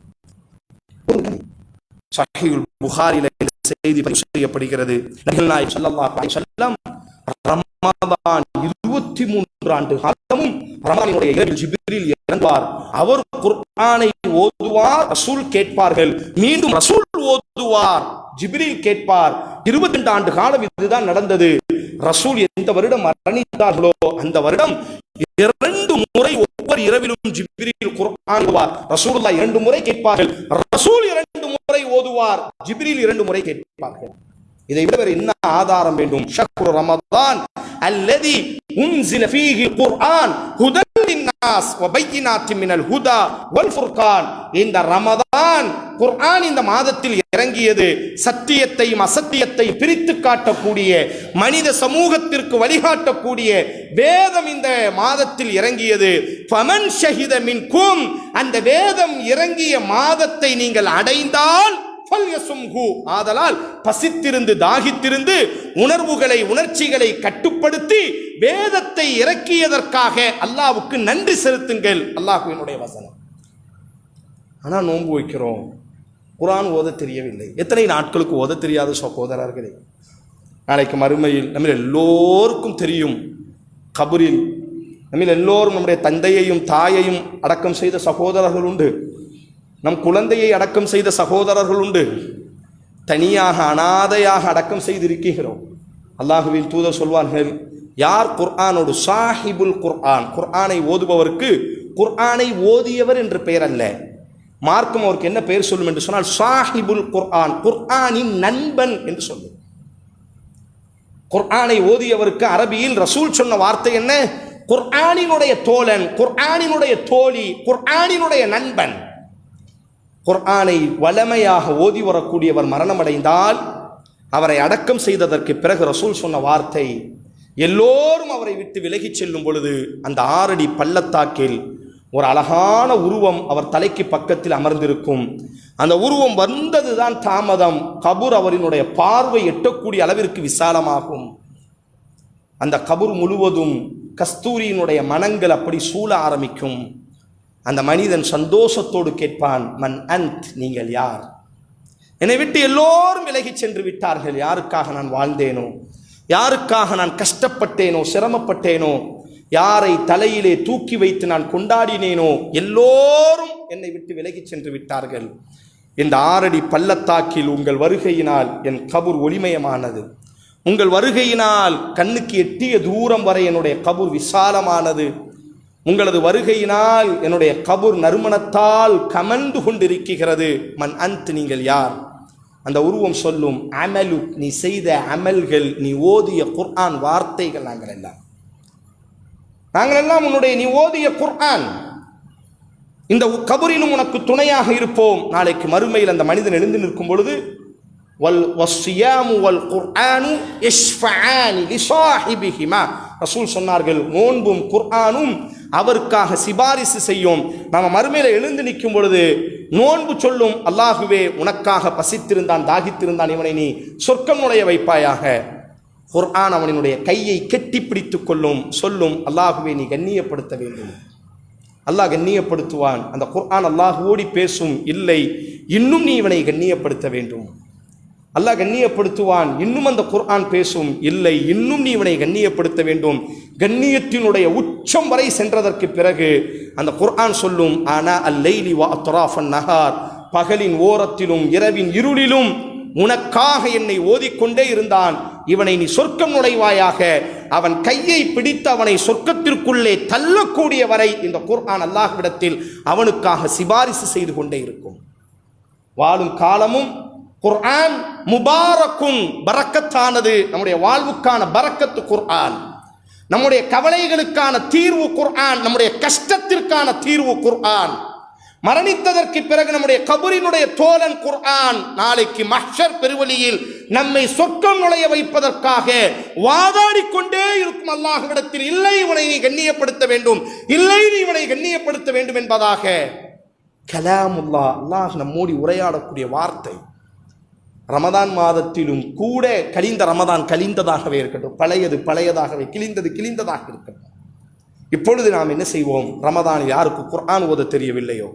சஹீஹுல் புகாரில செய்தி பதிவு செய்யப்படுகிறது. நபிகள் நாயகம் ஸல்லல்லாஹு அலைஹி வஸல்லம் ரமதான் 23 ஆண்டு காலமும் ரமதானுடைய இரவில் ஜிப்ரீல் இறங்குவார். அவர் குர்ஆனை ஓதுவார், ரசூல் கேட்பார்கள். மீண்டும் ரசூல் ஓதுவார், ஜிப்ரீல் கேட்பார். 22 ஆண்டு காலம் இதுதான் நடந்தது. ரசூல் எந்த வருடம் மரணித்தார்களோ அந்த வருடம் 2 முறை ஒவ்வொரு இரவிலும் ஜிப்ரீல் குர்ஆன் ஓதுவார். ரசூலுல்லாஹ் 2 முறை கேட்பார்கள், ரசூல் 2 முறை ஓதுவார், ஜிப்ரீல் 2 முறை கேட்பார்கள். இதை விட வேறு என்ன ஆதாரம் வேண்டும்? ஷஹ்ரு ரமதான் அல்லதி உன்சில ஃபீஹில் குர்ஆன் ஹுதன் லின்னாஸ் லின்னாஸ் வ பையினாத்தின் மினல் ஹுதா வல் ஃபுர்கான். இந்த ரமதான் குர்ஆன் இந்த மாதத்தில் இறங்கியது. சத்தியத்தையும் அசத்தியத்தை பிரித்து காட்டக்கூடிய, மனித சமூகத்திற்கு வழிகாட்டக்கூடிய வேதம் இந்த மாதத்தில் இறங்கியது. ஃபமன் ஷஹித மின்கும், அந்த வேதம் இறங்கிய மாதத்தை நீங்கள் அடைந்தால் ஆதலால் பசித்திருந்து தாகித்திருந்து உணர்வுகளை உணர்ச்சிகளை கட்டுப்படுத்தி வேதத்தை இறக்கியதற்காக அல்லாஹ்வுக்கு நன்றி செலுத்துங்கள். அல்லாஹ்வினுடைய வசனம். ஆனா நோன்பு வைக்கிறோம், குர்ஆன் ஓத தெரியவில்லை. எத்தனை நாட்களுக்கு ஓத தெரியாத சகோதரர்களே, நாளைக்கு மறுமையில் நம்ம எல்லோருக்கும் தெரியும், கபரில் நம்ம எல்லோரும் நம்முடைய தந்தையையும் தாயையும் அடக்கம் செய்த சகோதரர்கள் உண்டு, நம் குழந்தையை அடக்கம் செய்த சகோதரர்கள் உண்டு, தனியாக அனாதையாக அடக்கம் செய்திருக்கிறோம். அல்லாஹுவின் தூதர் சொல்வார்கள், யார் குர்ஆனோடு சாஹிபுல் குர்ஆன், குர்ஆனை ஓதுபவருக்கு குர்ஆனை ஓதியவர் என்று பெயர் அல்ல, மார்க்கம் அவருக்கு என்ன பெயர் சொல்லும் என்று சொன்னால் சாஹிபுல் குர்ஆன், குர்ஆனின் நண்பன் என்று சொல்லும். குர்ஆனை ஓதியவருக்கு அரபியில் ரசூல் சொன்ன வார்த்தை என்ன? குர்ஆனினுடைய தோழன், குர்ஆனினுடைய தோழி, குர்ஆனினுடைய நண்பன். குர்ஆனை வளமையாக ஓதி வரக்கூடியவர் மரணமடைந்தால் அவரை அடக்கம் செய்ததற்கு பிறகு ரசூல் சொன்ன வார்த்தை, எல்லோரும் அவரை விட்டு விலகி செல்லும் பொழுது அந்த 6 அடி பள்ளத்தாக்கில் ஒரு அழகான உருவம் அவர் தலைக்கு பக்கத்தில் அமர்ந்திருக்கும். அந்த உருவம் வந்ததுதான் தாமதம், கபூர் அவரினுடைய பார்வை எட்டக்கூடிய அளவிற்கு விசாலமாகும். அந்த கபூர் முழுவதும் கஸ்தூரியினுடைய மனங்கள் அப்படி சூழ ஆரம்பிக்கும். அந்த மனிதன் சந்தோஷத்தோடு கேட்பான், மன் அன்த், நீங்கள் யார்? என்னை விட்டு எல்லோரும் விலகி சென்று விட்டார்கள். யாருக்காக நான் வாழ்ந்தேனோ, யாருக்காக நான் கஷ்டப்பட்டேனோ, சிரமப்பட்டேனோ, யாரை தலையிலே தூக்கி வைத்து நான் கொண்டாடினேனோ, எல்லோரும் என்னை விட்டு விலகி சென்று விட்டார்கள். இந்த 6 அடி பள்ளத்தாக்கில் உங்கள் வருகையினால் என் கபூர் ஒளிமயமானது. உங்கள் வருகையினால் கண்ணுக்கு எட்டிய தூரம் வரை என்னுடைய கபூர் விசாலமானது. உங்களது வருகையினால் என்னுடைய கபூர் நறுமணத்தால் கமந்து கொண்டிருக்கிறது. மன் அன்த், நீங்கள் யார்? அந்த உருவம் சொல்லும், அமலு, நீ செய்த அமல்கள், நீ ஓதிய குர்ஆன் வார்த்தைகள், நாங்கள் எல்லாம் உன்னுடைய நீ ஓதிய குர்ஆன். இந்த கபூரிலும் உனக்கு துணையாக இருப்போம். நாளைக்கு மறுமையில் அந்த மனிதன் எழுந்து நிற்கும் பொழுது, வஸ்ஸியாமு வல் குர்ஆனு யஷ்ஃபஆனி லிஸாஹிபிஹிமா, ரசூல் சொன்னார்கள், நோன்பும் குர்ஆனும் அவருக்காக சிபாரிசு செய்யும். நாம மறுமையில் எழுந்து நிற்கும் பொழுது நோன்பு சொல்லும், அல்லாஹுவே உனக்காக பசித்திருந்தான் தாகித்திருந்தான், இவனை நீ சொர்க்கம் நுழைய வைப்பாயாக. குர்ஆன் அவனுடைய கையை கெட்டி பிடித்துக் கொள்ளும், சொல்லும், அல்லாஹுவே நீ கண்ணியப்படுத்த வேண்டும். அல்லாஹ் கண்ணியப்படுத்துவான். அந்த குர்ஆன் அல்லாஹுவோடி பேசும், இல்லை இன்னும் நீ இவனை கண்ணியப்படுத்த வேண்டும். அல்லாஹ் கண்ணியப்படுத்துவான். இன்னும் அந்த குர்ஆன் பேசும், இல்லை இன்னும் நீ இவனை கண்ணியப்படுத்த வேண்டும். கண்ணியத்தினுடைய உச்சம் வரை சென்றதற்கு பிறகு அந்த குர்ஆன் சொல்லும், ஆனா அல்லைலி வ அத்ராஃபன் நஹார், பகலின் ஓரத்திலும் இரவின் இருளிலும் உனக்காக என்னை ஓதிக்கொண்டே இருந்தான், இவனை நீ சொர்க்கம் நுழைவாயாக. அவன் கையை பிடித்து அவனை சொர்க்கத்திற்குள்ளே தள்ளக்கூடிய வரை இந்த குர்ஆன் அல்லாஹ்விடத்தில் அவனுக்காக சிபாரிசு செய்து கொண்டே இருக்கும். வாழும் காலமும் குர்ஆன் முபாரக்கும், பரக்கத்தானது. நம்முடைய வாழ்வுக்கான பரக்கத்து குர்ஆன், நம்முடைய கவலைகளுக்கான தீர்வு குர்ஆன், நம்முடைய கஷ்டத்திற்கான தீர்வு குர்ஆன். மரணித்ததற்கு பிறகு நம்முடைய கபரினுடைய தோழன் குர்ஆன். நாளைக்கு மஹ்ஷர் பெருவழியில் நம்மை சொர்க்கம் நுழைய வைப்பதற்காக வாதாடிக்கொண்டே இருக்கும் அல்லாஹ்விடத்தில், இல்லை இவனை நீ கண்ணியப்படுத்த வேண்டும், இல்லை நீ இவனை கண்ணியப்படுத்த வேண்டும் என்பதாக. கலாமுல்லா, அல்லாஹ் நம்மோடி உரையாடக்கூடிய வார்த்தை. ரமதான் மாதத்திலும் கூட கழிந்த ரமதான் கழிந்ததாகவே இருக்கட்டும், பழையது பழையதாகவே, கிழிந்தது கிழிந்ததாக இருக்கட்டும். இப்பொழுது நாம் என்ன செய்வோம்? ரமதானில் யாருக்கு குர்ஆன் ஓத தெரியவில்லையோ,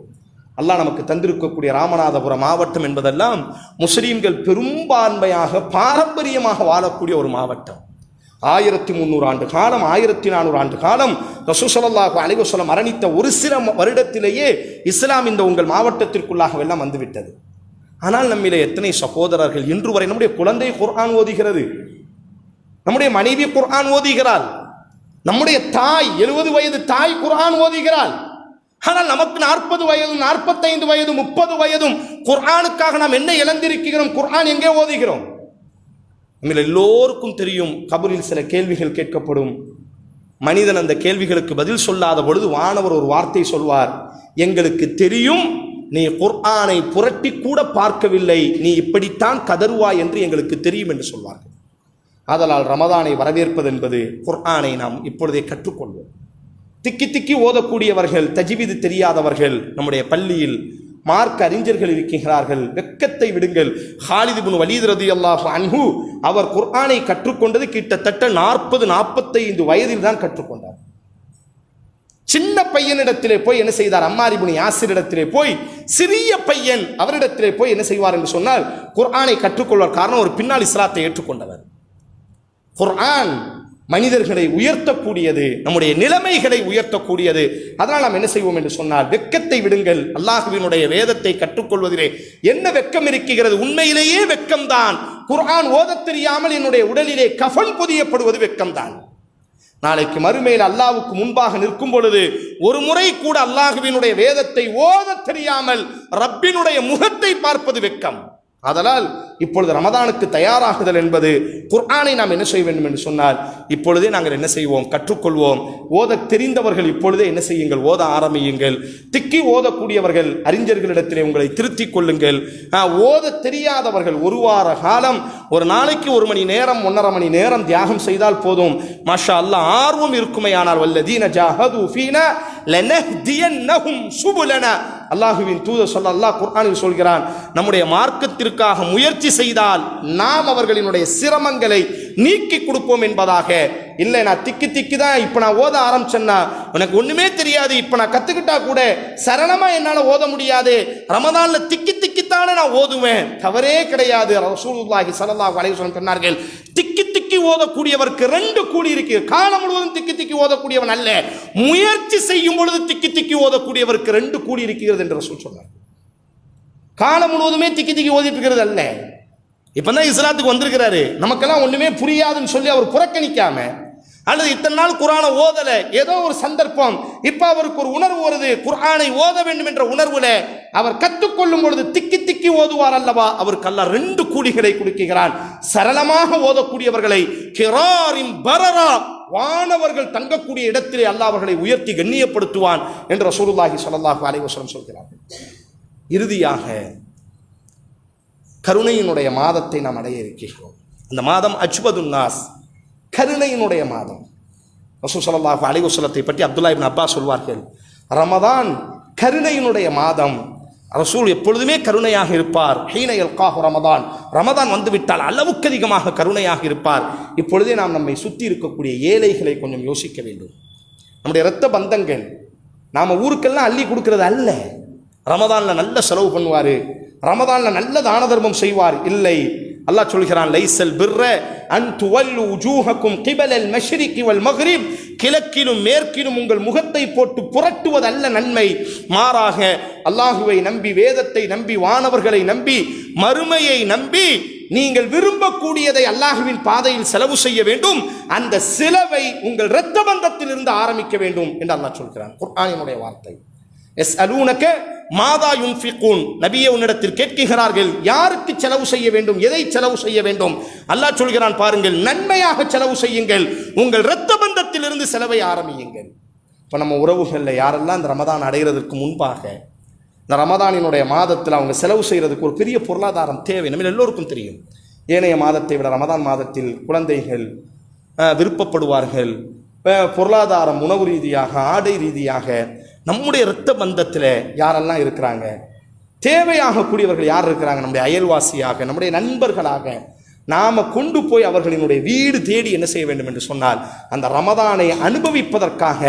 அல்லாஹ் நமக்கு தந்திருக்கக்கூடிய ராமநாதபுரம் மாவட்டம் என்பதெல்லாம் முஸ்லீம்கள் பெரும்பான்மையாக பாரம்பரியமாக வாழக்கூடிய ஒரு மாவட்டம். 1300 ஆண்டு காலம், 1400 ஆண்டு காலம் ரசூல் ஸல்லல்லாஹு அலைஹி வஸல்லம் மரணித்த ஒரு சில வருடத்திலேயே இஸ்லாம் இந்த உங்கள் மாவட்டத்திற்குள்ளாக எல்லாம் வந்துவிட்டது. ஆனால் நம்மிலே எத்தனை சகோதரர்கள் இன்று வரை, நம்முடைய குழந்தை குர்ஆன் ஓதுகிறது, நம்முடைய மனைவி குர்ஆன் ஓதுகிறாள், நம்முடைய தாய் 70 வயது தாய் குர்ஆன் ஓதுகிறாள். ஆனால் நமக்கு 40 வயதும் 45 வயதும் 30 வயதும் குர்ஆனுக்காக நாம் என்ன இழந்திருக்கிறோம்? குர்ஆன் எங்கே ஓதுகிறோம்? நம்ம எல்லோருக்கும் தெரியும், கபரில் சில கேள்விகள் கேட்கப்படும். மனிதன் அந்த கேள்விகளுக்கு பதில் சொல்லாத பொழுது வானவர் ஒரு வார்த்தை சொல்வார், எங்களுக்கு தெரியும் நீ குர்ஆனை புரட்டி கூட பார்க்கவில்லை, நீ இப்படித்தான் கதறுவாய் என்று எங்களுக்கு தெரியும் என்று சொல்வார்கள். ஆதலால் ரமதானை வரவேற்பது என்பது குர்ஆனை நாம் இப்பொழுதே கற்றுக்கொள்வோம். திக்கி திக்கி ஓதக்கூடியவர்கள், தஜ்வீது தெரியாதவர்கள் நம்முடைய பள்ளியில் மார்க்க அறிஞர்கள் இருக்கிறார்கள். வெக்கத்தை விடுங்கள். ஹாலித் இப்னு வலீத் ரலியல்லாஹு அன்ஹு அவர் குர்ஆனை கற்றுக்கொண்டது கிட்டத்தட்ட 40-45 வயதில் தான் கற்றுக்கொண்டார். சின்ன பையனிடத்திலே போய் என்ன செய்தார்? அம்மார் இப்னு யாசிர் இடத்திலே போய், சிறிய பையன் அவரிடத்திலே போய் என்ன செய்வார் என்று சொன்னால் குர்ஆனை கற்றுக்கொள்வார். காரணம், ஒரு பின்னால் இஸ்லாத்தை ஏற்றுக்கொண்டவர். குர்ஆன் மனிதர்களை உயர்த்தக்கூடியது, நம்முடைய நிலைமைகளை உயர்த்தக்கூடியது. அதனால் நாம் என்ன செய்வோம் என்று சொன்னால், வெக்கத்தை விடுங்கள். அல்லாஹ்வினுடைய வேதத்தை கற்றுக்கொள்வதிலே என்ன வெக்கம் இருக்கிறது? உண்மையிலேயே வெக்கம்தான். குர்ஆன் ஓதத் தெரியாமல் என்னுடைய உடலிலே கஃன் பொதியப்படுவது வெக்கம்தான். நாளைக்கு மறுமையில் அல்லாஹ்வுக்கு முன்பாக நிற்கும் பொழுது ஒரு முறை கூட அல்லாஹ்வினுடைய வேதத்தை ஓதத் தெரியாமல் ரப்பினுடைய முகத்தை பார்ப்பது வெக்கம். அதனால் இப்பொழுது ரமதானுக்கு தயாராகுதல் என்பது, குர்ஆனை நாம் என்ன செய்ய வேண்டும் என்று சொன்னால் இப்பொழுதே நாங்கள் என்ன செய்வோம்? கற்றுக்கொள்வோம். ஓத தெரிந்தவர்கள் இப்பொழுதே என்ன செய்யுங்கள்? ஓத ஆரம்பியுங்கள். திக்கி ஓதக்கூடியவர்கள் அறிஞர்களிடத்திலே உங்களை திருத்திக் கொள்ளுங்கள். ஓத தெரியாதவர்கள் ஒரு வார காலம், ஒரு நாளைக்கு 1 மணி நேரம் 1.5 மணி நேரம் தியாகம் செய்தால் போதும். மாஷா அல்லாஹ், ஆர்வம் இருக்குமே ஆனால் வல்லதீன ஜாஹது ஃபீனா லனஹ்தியன்னஹும் சுபுலனா, அல்லாஹுவின் தூதர் ஸல்லல்லாஹு குர்ஆனில் சொல்கிறான், நம்முடைய மார்க்கத்திற்காக முயற்சி செய்தால் நாம் அவர்களினுடைய சிரமங்களை நீக்கி கொடுப்போம் என்பதாக. இல்லை, நான் திக்கி தான் இப்போ நான் ஓத ஆரம்பிச்சேன்னா எனக்கு ஒண்ணுமே தெரியாது, இப்போ நான் கத்துக்கிட்டா கூட சரணமா என்னால் ஓத முடியாது, ரமதான்ல திக்கித்தானே நான் ஓதுவேன். தவறே கிடையாது. ரசூலுல்லாஹி ஸல்லல்லாஹு அலைஹி வஸல்லம் சொன்னார்கள், திக்கி ஓதக்கூடியவருக்கு 2 கூலி இருக்கு. காலம் முழுவதும் திக்கி ஓதக்கூடியவன் அல்ல, முயற்சி செய்யும் பொழுது திக்கி ஓதக்கூடியவருக்கு 2 கூலி இருக்கிறது என்று ரசூல் சொன்னார். காலம் முழுவதுமே திக்கி ஓதிட்டு இருக்கிறது அல்ல. இப்பதான் இஸ்லாத்துக்கு வந்திருக்கிறாரு, நமக்கெல்லாம் ஒண்ணுமே புரியாதுன்னு சொல்லி அவர் புறக்கணிக்காம, அல்லது இத்தனை நாள் குர்ஆனை ஓதல, ஏதோ ஒரு சந்தர்ப்பம், இப்ப அவருக்கு ஒரு உணர்வு வருது, குர்ஆனை ஓத வேண்டும் என்ற உணர்வுல அவர் கற்றுக்கொள்ளும் பொழுது திக்கி ஓதுவார் அல்லவா, அவருக்கு அல்லாஹ் 2 கூலிகளை கொடுக்கிறான். சரளமாக ஓதக்கூடியவர்களை கிராரின் பரரா, வானவர்கள் தங்கக்கூடிய இடத்திலே அல்லாஹ் அவர்களை உயர்த்தி கண்ணியப்படுத்துவான் என்று ரசூலுல்லாஹி ஸல்லல்லாஹு அலைஹி வஸல்லம் சொல்கிறார்கள். இறுதியாக கருணையினுடைய மாதத்தை நாம் அடைய இருக்கிறோம். அந்த மாதம் அஜ்வதுன் நாஸ், கருணையினுடைய மாதம். ரசூல் ஸல்லல்லாஹு அலைஹி வஸல்லத்தை பற்றி அப்துல்லா இப்னு அப்பாஸ் சொல்வார்கள், ரமதான் கருணையினுடைய மாதம். ரசூல் எப்பொழுதுமே கருணையாக இருப்பார். ஹீன யல்காஹு ரமதான், ரமதான் வந்துவிட்டால் அளவுக்கு அதிகமாக கருணையாக இருப்பார். இப்பொழுதே நாம் நம்மை சுற்றி இருக்கக்கூடிய ஏழைகளை கொஞ்சம் யோசிக்க வேண்டும். நம்முடைய இரத்த பந்தங்கள், நாம ஊருக்கெல்லாம் அள்ளி கொடுக்கிறது அல்ல. ரமதான்ல நல்ல செலவு பண்ணுவாரு, ரமதான்ல நல்ல தான தர்மம் செய்வார். இல்லை, அல்லாஹ் சொல்கிறான், லைசல் பிர்ர அன் துவல்லு உஜூஹக்கும் கிபலல் மஷ்ரிகி வல் மக்ரிப், கிழக்கிலும் மேற்கிலும் உங்கள் முகத்தை போட்டு புரட்டுவதல்ல நன்மை, மாறாக அல்லாஹுவை நம்பி, வேதத்தை நம்பி, வானவர்களை நம்பி, மறுமையை நம்பி நீங்கள் விரும்பக்கூடியதை அல்லாஹுவின் பாதையில் செலவு செய்ய வேண்டும். அந்த செலவை உங்கள் இரத்த பந்தத்தில் இருந்து ஆரம்பிக்க வேண்டும் என்று அல்லாஹ் சொல்கிறான். குர்ஆனினுடைய வார்த்தை. யஸ்அலூனக மாதா யுன்ஃபிகூன், நபியே உன்னிடத்தில் கேட்கிறார்கள், யாருக்கு செலவு செய்ய வேண்டும், எதை செலவு செய்ய வேண்டும்? அல்லாஹ் சொல்கிறான், பாருங்கள், நன்மையாக செலவு செய்யுங்கள், உங்கள் இரத்த பந்தத்தில் இருந்து செலவை ஆரம்பியுங்கள். இப்போ நம்ம உறவுகளில் யாரெல்லாம் இந்த ரமதான் அடைகிறதுக்கு முன்பாக இந்த ரமதானினுடைய மாதத்தில் அவங்க செலவு செய்கிறதுக்கு ஒரு பெரிய பொருளாதாரம் தேவை. நம்ம எல்லோருக்கும் தெரியும், ஏனைய மாதத்தை விட ரமதான் மாதத்தில் குழந்தைகள் விருப்பப்படுவார்கள். பொருளாதாரம், உணவு ரீதியாக, ஆடை ரீதியாக நம்முடைய இரத்த பந்தத்தில் யாரெல்லாம் இருக்கிறாங்க, தேவையாக கூடியவர்கள் யார் இருக்கிறாங்க, நம்முடைய அயல்வாசியாக, நம்முடைய நண்பர்களாக நாம கொண்டு போய் அவர்களினுடைய வீடு தேடி என்ன செய்ய வேண்டும் என்று சொன்னால், அந்த ரமதானை அனுபவிப்பதற்காக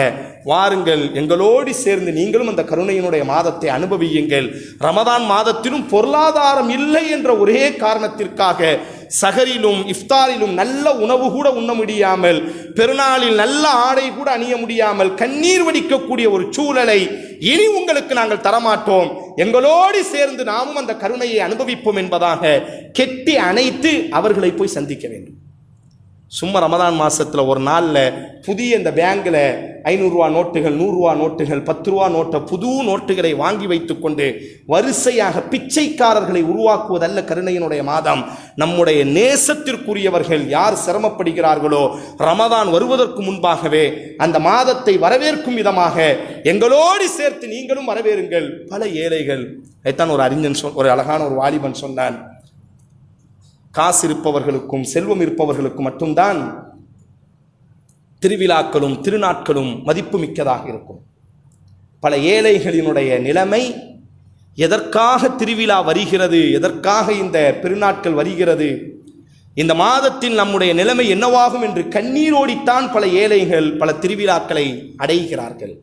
வாருங்கள், எங்களோடு சேர்ந்து நீங்களும் அந்த கருணையினுடைய மாதத்தை அனுபவியுங்கள். ரமதான் மாதத்திலும் பொருளாதாரம் இல்லை என்ற ஒரே காரணத்திற்காக சஹரிலும் இஃப்தாரிலும் நல்ல உணவு கூட உண்ண முடியாமல், பெருநாளில் நல்ல ஆடை கூட அணிய முடியாமல் கண்ணீர் வடிக்கக்கூடிய ஒரு சூழலை இனி உங்களுக்கு நாங்கள் தரமாட்டோம், எங்களோடு சேர்ந்து நாமும் அந்த கருணையை அனுபவிப்போம் என்பதாக கெட்டி அணைத்து அவர்களை போய் சந்திக்க வேண்டும். சும்மா ரமதான் மாதத்தில் ஒரு நாளில் புதிய இந்த பேங்கில் 500 ரூபா நோட்டுகள், 100 ரூபா நோட்டுகள், 10 ரூபா நோட்டை, புது நோட்டுகளை வாங்கி வைத்துக்கொண்டு வரிசையாக பிச்சைக்காரர்களை உருவாக்குவதல்ல கருணையினுடைய மாதம். நம்முடைய நேசத்திற்குரியவர்கள் யார் சிரமப்படுகிறார்களோ ரமதான் வருவதற்கு முன்பாகவே அந்த மாதத்தை வரவேற்கும் விதமாக எங்களோடு சேர்த்து நீங்களும் வரவேறுங்கள். பல ஏழைகள், அதைத்தான் ஒரு அறிஞன் ஒரு அழகான ஒரு வாலிபன் சொன்னான், காசு இருப்பவர்களுக்கும் செல்வம் இருப்பவர்களுக்கும் மட்டும்தான் திருவிழாக்களும் திருநாட்களும் மதிப்பு மிக்கதாக இருக்கும். பல ஏழைகளினுடைய நிலைமை, எதற்காக திருவிழா வருகிறது, எதற்காக இந்த பெருநாட்கள் வருகிறது, இந்த மாதத்தில் நம்முடைய நிலைமை என்னவாகும் என்று கண்ணீரோடித்தான் பல ஏழைகள் பல திருவிழாக்களை அடைகிறார்கள்.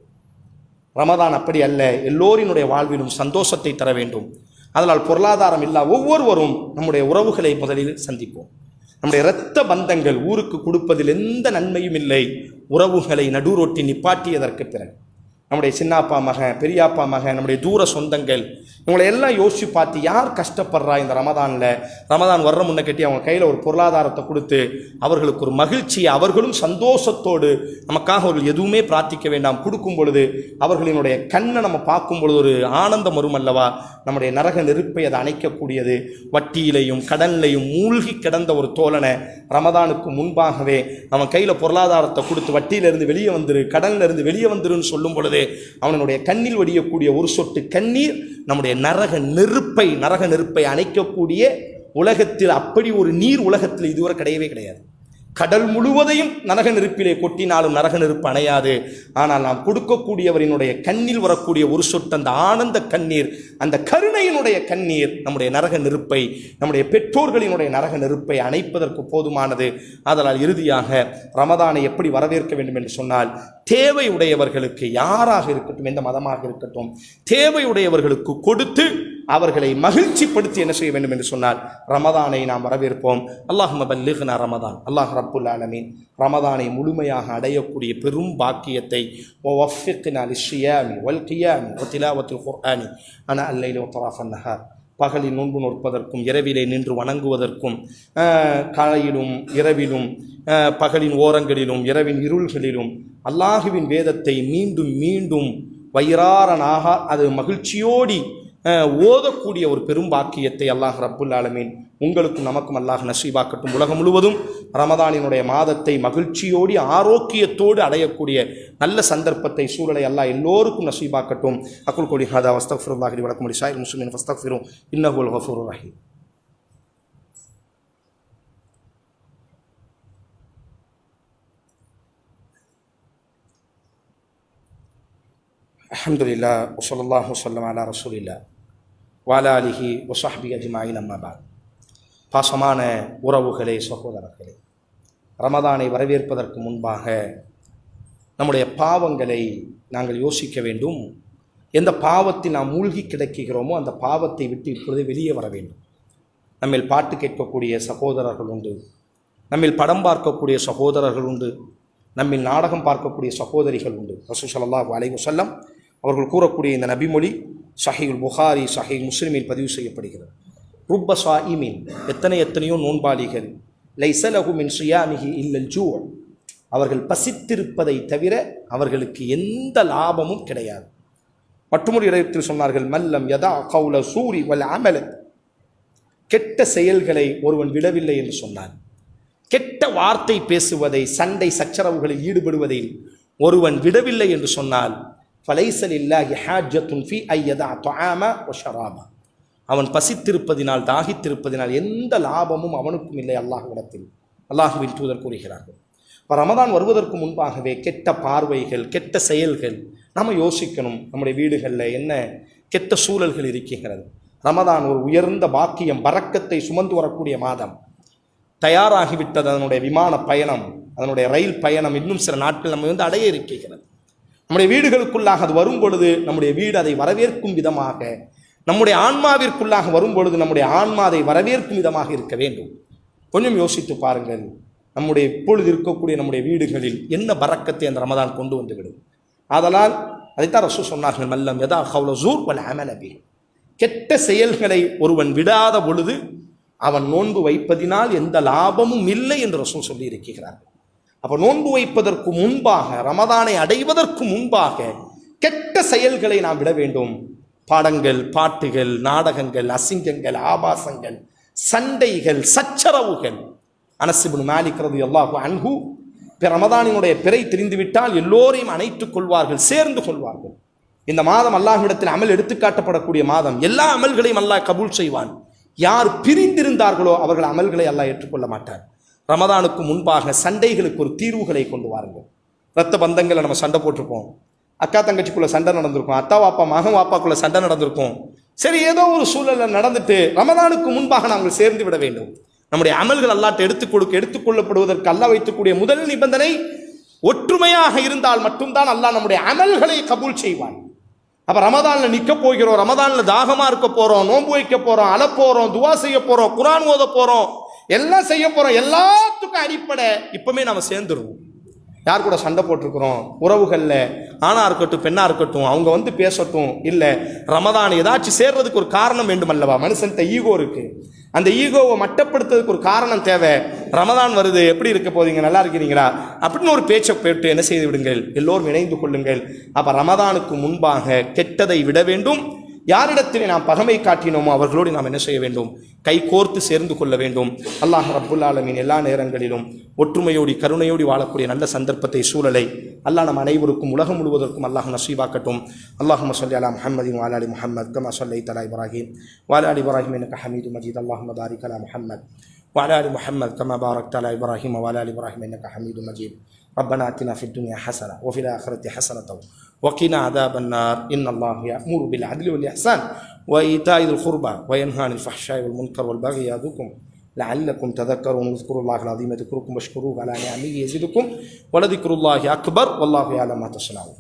ரமதான் அப்படி அல்ல, எல்லோரினுடைய வாழ்விலும் சந்தோஷத்தை தர வேண்டும். அதனால் பொருளாதாரம் இல்லா ஒவ்வொருவரும் நம்முடைய உறவுகளை முதலில் சந்திப்போம். நம்முடைய இரத்த பந்தங்கள் ஊருக்கு கொடுப்பதில் எந்த நன்மையும் இல்லை, உறவுகளை நடுரோட்டி நிப்பாட்டியதற்கு பிறகு. நம்முடைய சின்னாப்பா மகன், பெரியாப்பா மகன், நம்முடைய தூர சொந்தங்கள், இவங்களை எல்லாம் யோசிச்சு பார்த்து யார் கஷ்டப்படுறா இந்த ரமதான் வர்ற முன்ன கட்டி அவங்க கையில் ஒரு பொருளாதாரத்தை கொடுத்து அவர்களுக்கு ஒரு மகிழ்ச்சியை, அவர்களும் சந்தோஷத்தோடு நமக்காக அவர்கள் எதுவுமே பிரார்த்திக்க வேண்டாம் கொடுக்கும் பொழுது அவர்களினுடைய கண்ணை நம்ம பார்க்கும் பொழுது ஒரு ஆனந்தம் வரும் அல்லவா. நம்முடைய நரக நெருப்பை அதை அணைக்கக்கூடியது. வட்டியிலையும் கடன்லையும் மூழ்கி கிடந்த ஒரு தோழனை ரமதானுக்கு முன்பாகவே நம்ம கையில் பொருளாதாரத்தை கொடுத்து வட்டியிலிருந்து வெளியே வந்துரு, கடன்லேருந்து வெளியே வந்துருன்னு சொல்லும் பொழுது அவனுடைய கண்ணில் வடியக்கூடிய ஒரு சொட்டு கண்ணீர் நம்முடைய நரக நெருப்பை அணைக்கக்கூடிய, உலகத்தில் அப்படி ஒரு நீர் உலகத்தில் இதுவரை கிடையவே கிடையாது. கடல் முழுவதையும் நரக நெருப்பிலே கொட்டினாலும் நரக நெருப்பு அணையாது. ஆனால் நாம் கொடுக்கக்கூடியவரினுடைய கண்ணில் வரக்கூடிய ஒரு சொட்டு அந்த ஆனந்த கண்ணீர், அந்த கருணையினுடைய கண்ணீர் நம்முடைய நரக நெருப்பை, நம்முடைய பெற்றோர்களினுடைய நரக நெருப்பை அணைப்பதற்கு போதுமானது. அதனால் இறுதியாக ரமதானை எப்படி வரவேற்க வேண்டும் என்று சொன்னால், தேவையுடையவர்களுக்கு, யாராக இருக்கட்டும், எந்த மதமாக இருக்கட்டும், தேவையுடையவர்களுக்கு கொடுத்து அவர்களை மகிழ்ச்சிப்படுத்தி என்ன செய்ய வேண்டும் என்று சொன்னால் ரமதானை நாம் வரவேற்போம். அல்லாஹும்ம பல்லிக்னா ரமதான். அல்லாஹ் ரப்புல் ஆலமீன் ரமதானை முழுமையாக அடையக்கூடிய பெரும் பாக்கியத்தை வஃபிக்னா லிஸ்ஸியாமி வல் கியாமி வ திலாவத்தில் குர்ஆனி அனா அல்லைலி வ தராஃபன் நஹார். பகலில் நோன்பு நோற்பதற்கும் இரவிலே நின்று வணங்குவதற்கும், காலையிலும் இரவிலும், பகலின் ஓரங்களிலும் இரவின் இருள்களிலும் அல்லாஹுவின் வேதத்தை மீண்டும் மீண்டும் வயிறாரனாக அது மகிழ்ச்சியோடி ஓதக்கூடிய ஒரு பெரும் பாக்கியத்தை அல்லாஹ் ரப்புல் ஆலமீன் உங்களுக்கும் நமக்கும் அல்லாஹ் நசீபாக்கட்டும். உலகம் முழுவதும் ரமதானினுடைய மாதத்தை மகிழ்ச்சியோடு ஆரோக்கியத்தோடு அடையக்கூடிய நல்ல சந்தர்ப்பத்தை, சூழலை அல்லாஹ் எல்லோருக்கும் நசீபாக்கட்டும். அக்குல் கோலி ஹாதா வஸ்தக்ஃபிருல்லாஹி வ லக்கும் லிசாயிரில் முஸ்லிமீன் ஃபஸ்தக்ஃபிரு இன்னஹுல் கஃபூருர் ரஹீம். அல்ஹம்துலில்லாஹ் வ ஸல்லல்லாஹு வஸல்லம் அலா ரசூலில்லாஹ் வ அலா ஆலிஹி வ ஸஹ்பிஹி அஜ்மஈன். அம்மா பஅத். பாசமான உறவுகளே, சகோதரர்களே, ரமதானை வரவேற்பதற்கு முன்பாக நம்முடைய பாவங்களை நாங்கள் யோசிக்க வேண்டும். எந்த பாவத்தில் நாம் மூழ்கி கிடக்கிறோமோ அந்த பாவத்தை விட்டு இப்பொழுது வெளியே வர வேண்டும். நம்மில் பாட்டு கேட்கக்கூடிய சகோதரர்கள் உண்டு, நம்மில் படம் பார்க்கக்கூடிய சகோதரர்கள் உண்டு, நம்மில் நாடகம் பார்க்கக்கூடிய சகோதரிகள் உண்டு. ரசூல் ஸல்லல்லாஹு அலைஹி வஸல்லம் அவர்கள் கூறக்கூடிய இந்த நபிமொழி ஸஹீஹுல் புகாரி, ஸஹீஹ் முஸ்லிமில் பதிவு செய்யப்படுகிறது. ருப்ப ஸாயிமின், எத்தனையோ நோன்பாளிகள், லைஸ லஹு மின் ஸியாமிஹி இல்லல் ஜூ, அவர்கள் பசித்திருப்பதை தவிர அவர்களுக்கு எந்த லாபமும் கிடையாது. மற்றொரு இடத்தில் சொன்னார்கள், மல்லம் யதா கௌல சூரி வல் அமல, கெட்ட செயல்களை ஒருவன் விடவில்லை என்று சொன்னார். கெட்ட வார்த்தை பேசுவதை, சண்டை சச்சரவுகளில் ஈடுபடுவதை ஒருவன் விடவில்லை என்று சொன்னால், ஃபலைஸ லில்லாஹி ஹாஜ்ஜத்துன் ஃபீ அய்யதா துஆம வ ஷராபா, அவன் பசித்திருப்பதினால், தாகித்திருப்பதினால் எந்த லாபமும் அவனுக்கும் இல்லை அல்லாஹ்விடத்தில். அல்லாஹுவின் தூதர் கூறுகிறார்கள். இப்போ ரமதான் வருவதற்கு முன்பாகவே கெட்ட பார்வைகள், கெட்ட செயல்கள் நம்ம யோசிக்கணும். நம்முடைய வீடுகளில் என்ன கெட்ட சூழல்கள் இருக்கிறது. ரமதான் ஒரு உயர்ந்த பாக்கியம், பரக்கத்தை சுமந்து வரக்கூடிய மாதம். தயாராகிவிட்டது அதனுடைய விமான பயணம், அதனுடைய ரயில் பயணம் இன்னும் சில நாட்கள் நம்ம அடைய இருக்கிறது. நம்முடைய வீடுகளுக்குள்ளாக அது வரும் பொழுது நம்முடைய வீடு அதை வரவேற்கும் விதமாக, நம்முடைய ஆன்மாவிற்குள்ளாக வரும் பொழுது நம்முடைய ஆன்மா அதை வரவேற்கும் விதமாக இருக்க வேண்டும். கொஞ்சம் யோசித்து பாருங்கள், நம்முடைய இப்பொழுது இருக்கக்கூடிய நம்முடைய வீடுகளில் என்ன பரக்கத்தை அந்த ரமதான் கொண்டு வந்துவிடும். அதனால் அதைத்தான் ரசூல் சொன்னார்கள், மல்லம் யதா கௌல ஸூர் வல் அமல பிஹி, கெட்ட செயல்களை ஒருவன் விடாத பொழுது அவன் நோன்பு வைப்பதினால் எந்த லாபமும் இல்லை என்று ரசூல் சொல்லி இருக்கிறார். அப்போ நோன்பு வைப்பதற்கு முன்பாக, ரமதானை அடைவதற்கு முன்பாக கெட்ட செயல்களை நாம் விட வேண்டும். பாடங்கள், பாட்டுகள், நாடகங்கள், அசிங்கங்கள், ஆபாசங்கள், சண்டைகள், சச்சரவுகள். அனஸ் இப்னு மாலிக் ரலியல்லாஹு அன்ஹு ரமதானினுடைய பிறை தெரிந்துவிட்டால் எல்லோரையும் அணைத்துக் கொள்வார்கள், சேர்ந்து கொள்வார்கள். இந்த மாதம் அல்லாஹ்விடத்தில் அமல் எடுத்துக்காட்டப்படக்கூடிய மாதம். எல்லா அமல்களையும் அல்லாஹ் கபூல் செய்வான். யார் பிரிந்திருந்தார்களோ அவர்கள் அமல்களை அல்லாஹ் ஏற்றுக்கொள்ள மாட்டார். ரமதானுக்கு முன்பாக சண்டைகளுக்கு ஒரு தீர்வுகளை கொண்டு வாருங்கள். இரத்த பந்தங்களை நம்ம சண்டை போட்டிருப்போம், அக்கா தங்கச்சிக்குள்ள சண்டை நடந்திருக்கும், அத்தா வாப்பா மகன் வாப்பாக்குள்ள சண்டை நடந்திருக்கும். சரி, ஏதோ ஒரு சூழலில் நடந்துட்டு ரமதானுக்கு முன்பாக நாங்கள் சேர்ந்து விட வேண்டும். நம்முடைய அமல்கள் அல்லாஹ்ட்ட எடுத்துக்கொள்ளப்படுவதற்கு அல்லாஹ் வைத்துக்கூடிய முதல் நிபந்தனை ஒற்றுமையாக இருந்தால் மட்டும்தான் அல்லாஹ் நம்முடைய அமல்களை கபூல் செய்வான். அப்போ ரமதானில் நிற்க போகிறோம், ரமதானில் தாகமாக இருக்க போகிறோம், நோன்பு வைக்க போகிறோம், அழப்போகிறோம், துவா செய்ய போகிறோம், குர்ஆன் ஓத போகிறோம், எல்லாம் செய்ய போகிறோம். எல்லாத்துக்கும் அடிப்படை இப்போமே நம்ம சேர்ந்துருவோம். யார் கூட சண்டை போட்டிருக்கிறோம், உறவுகளில் ஆணாக இருக்கட்டும் பெண்ணாக இருக்கட்டும், அவங்க வந்து பேசட்டும். இல்லை, ரமதான் ஏதாச்சும் சேர்றதுக்கு ஒரு காரணம் வேண்டும் அல்லவா? மனுஷன்கிட்ட ஈகோ இருக்குது, அந்த ஈகோவை மட்டப்படுத்துறதுக்கு ஒரு காரணம் தேவை. ரமதான் வருது, எப்படி இருக்க போதீங்க, நல்லா இருக்கிறீங்களா அப்படின்னு ஒரு பேச்சை போட்டு என்ன செய்து விடுங்கள், எல்லோரும் இணைந்து கொள்ளுங்கள். அப்போ ரமதானுக்கு முன்பாக கெட்டதை விட வேண்டும். யாரிடத்திலே நாம் பகமை காட்டினோமோ அவர்களோடு நாம் என்ன செய்ய வேண்டும், கை கோர்த்து சேர்ந்து கொள்ள வேண்டும். அல்லாஹ் ரப்புல் ஆலமீன் எல்லா நேரங்களிலும் ஒற்றுமையோடி கருணையோடி வாழக்கூடிய நல்ல சந்தர்ப்பத்தை, சூழலை அல்லாஹ் நம் அனைவருக்கும் உலகம் முழுவதற்கும் அல்லாஹ் நசீபாக்கட்டும். அல்லாஹும்ம ஸல்லி அலா முஹம்மதின் வ அலா ஆலி முஹம்மத் கமா ஸல்லைத அலா இப்ராஹீம் வ அலா ஆலி இப்ராஹீம் இன்னக ஹமீதும் மஜீத். அல்லாஹும்ம பாரிக் அலா முஹம்மத் வ அலா ஆலி முஹம்மத் கமா பாரக்த அலா இப்ராஹீம் வ அலா ஆலி இப்ராஹீம் இன்னக ஹமீதும் மஜீத். ربنا آتنا في الدنيا حسنة وفي الآخرة حسنة وقنا عذاب النار إن الله يأمر بالعدل والإحسان وإيتاء ذي القربى وينهى عن الفحشاء والمنكر والبغي يعظكم لعلكم تذكرون. اذكروا الله العظيم يذكركم واشكروه على نعمه يزدكم ولذكر الله أكبر والله يعلم ما تصنعون.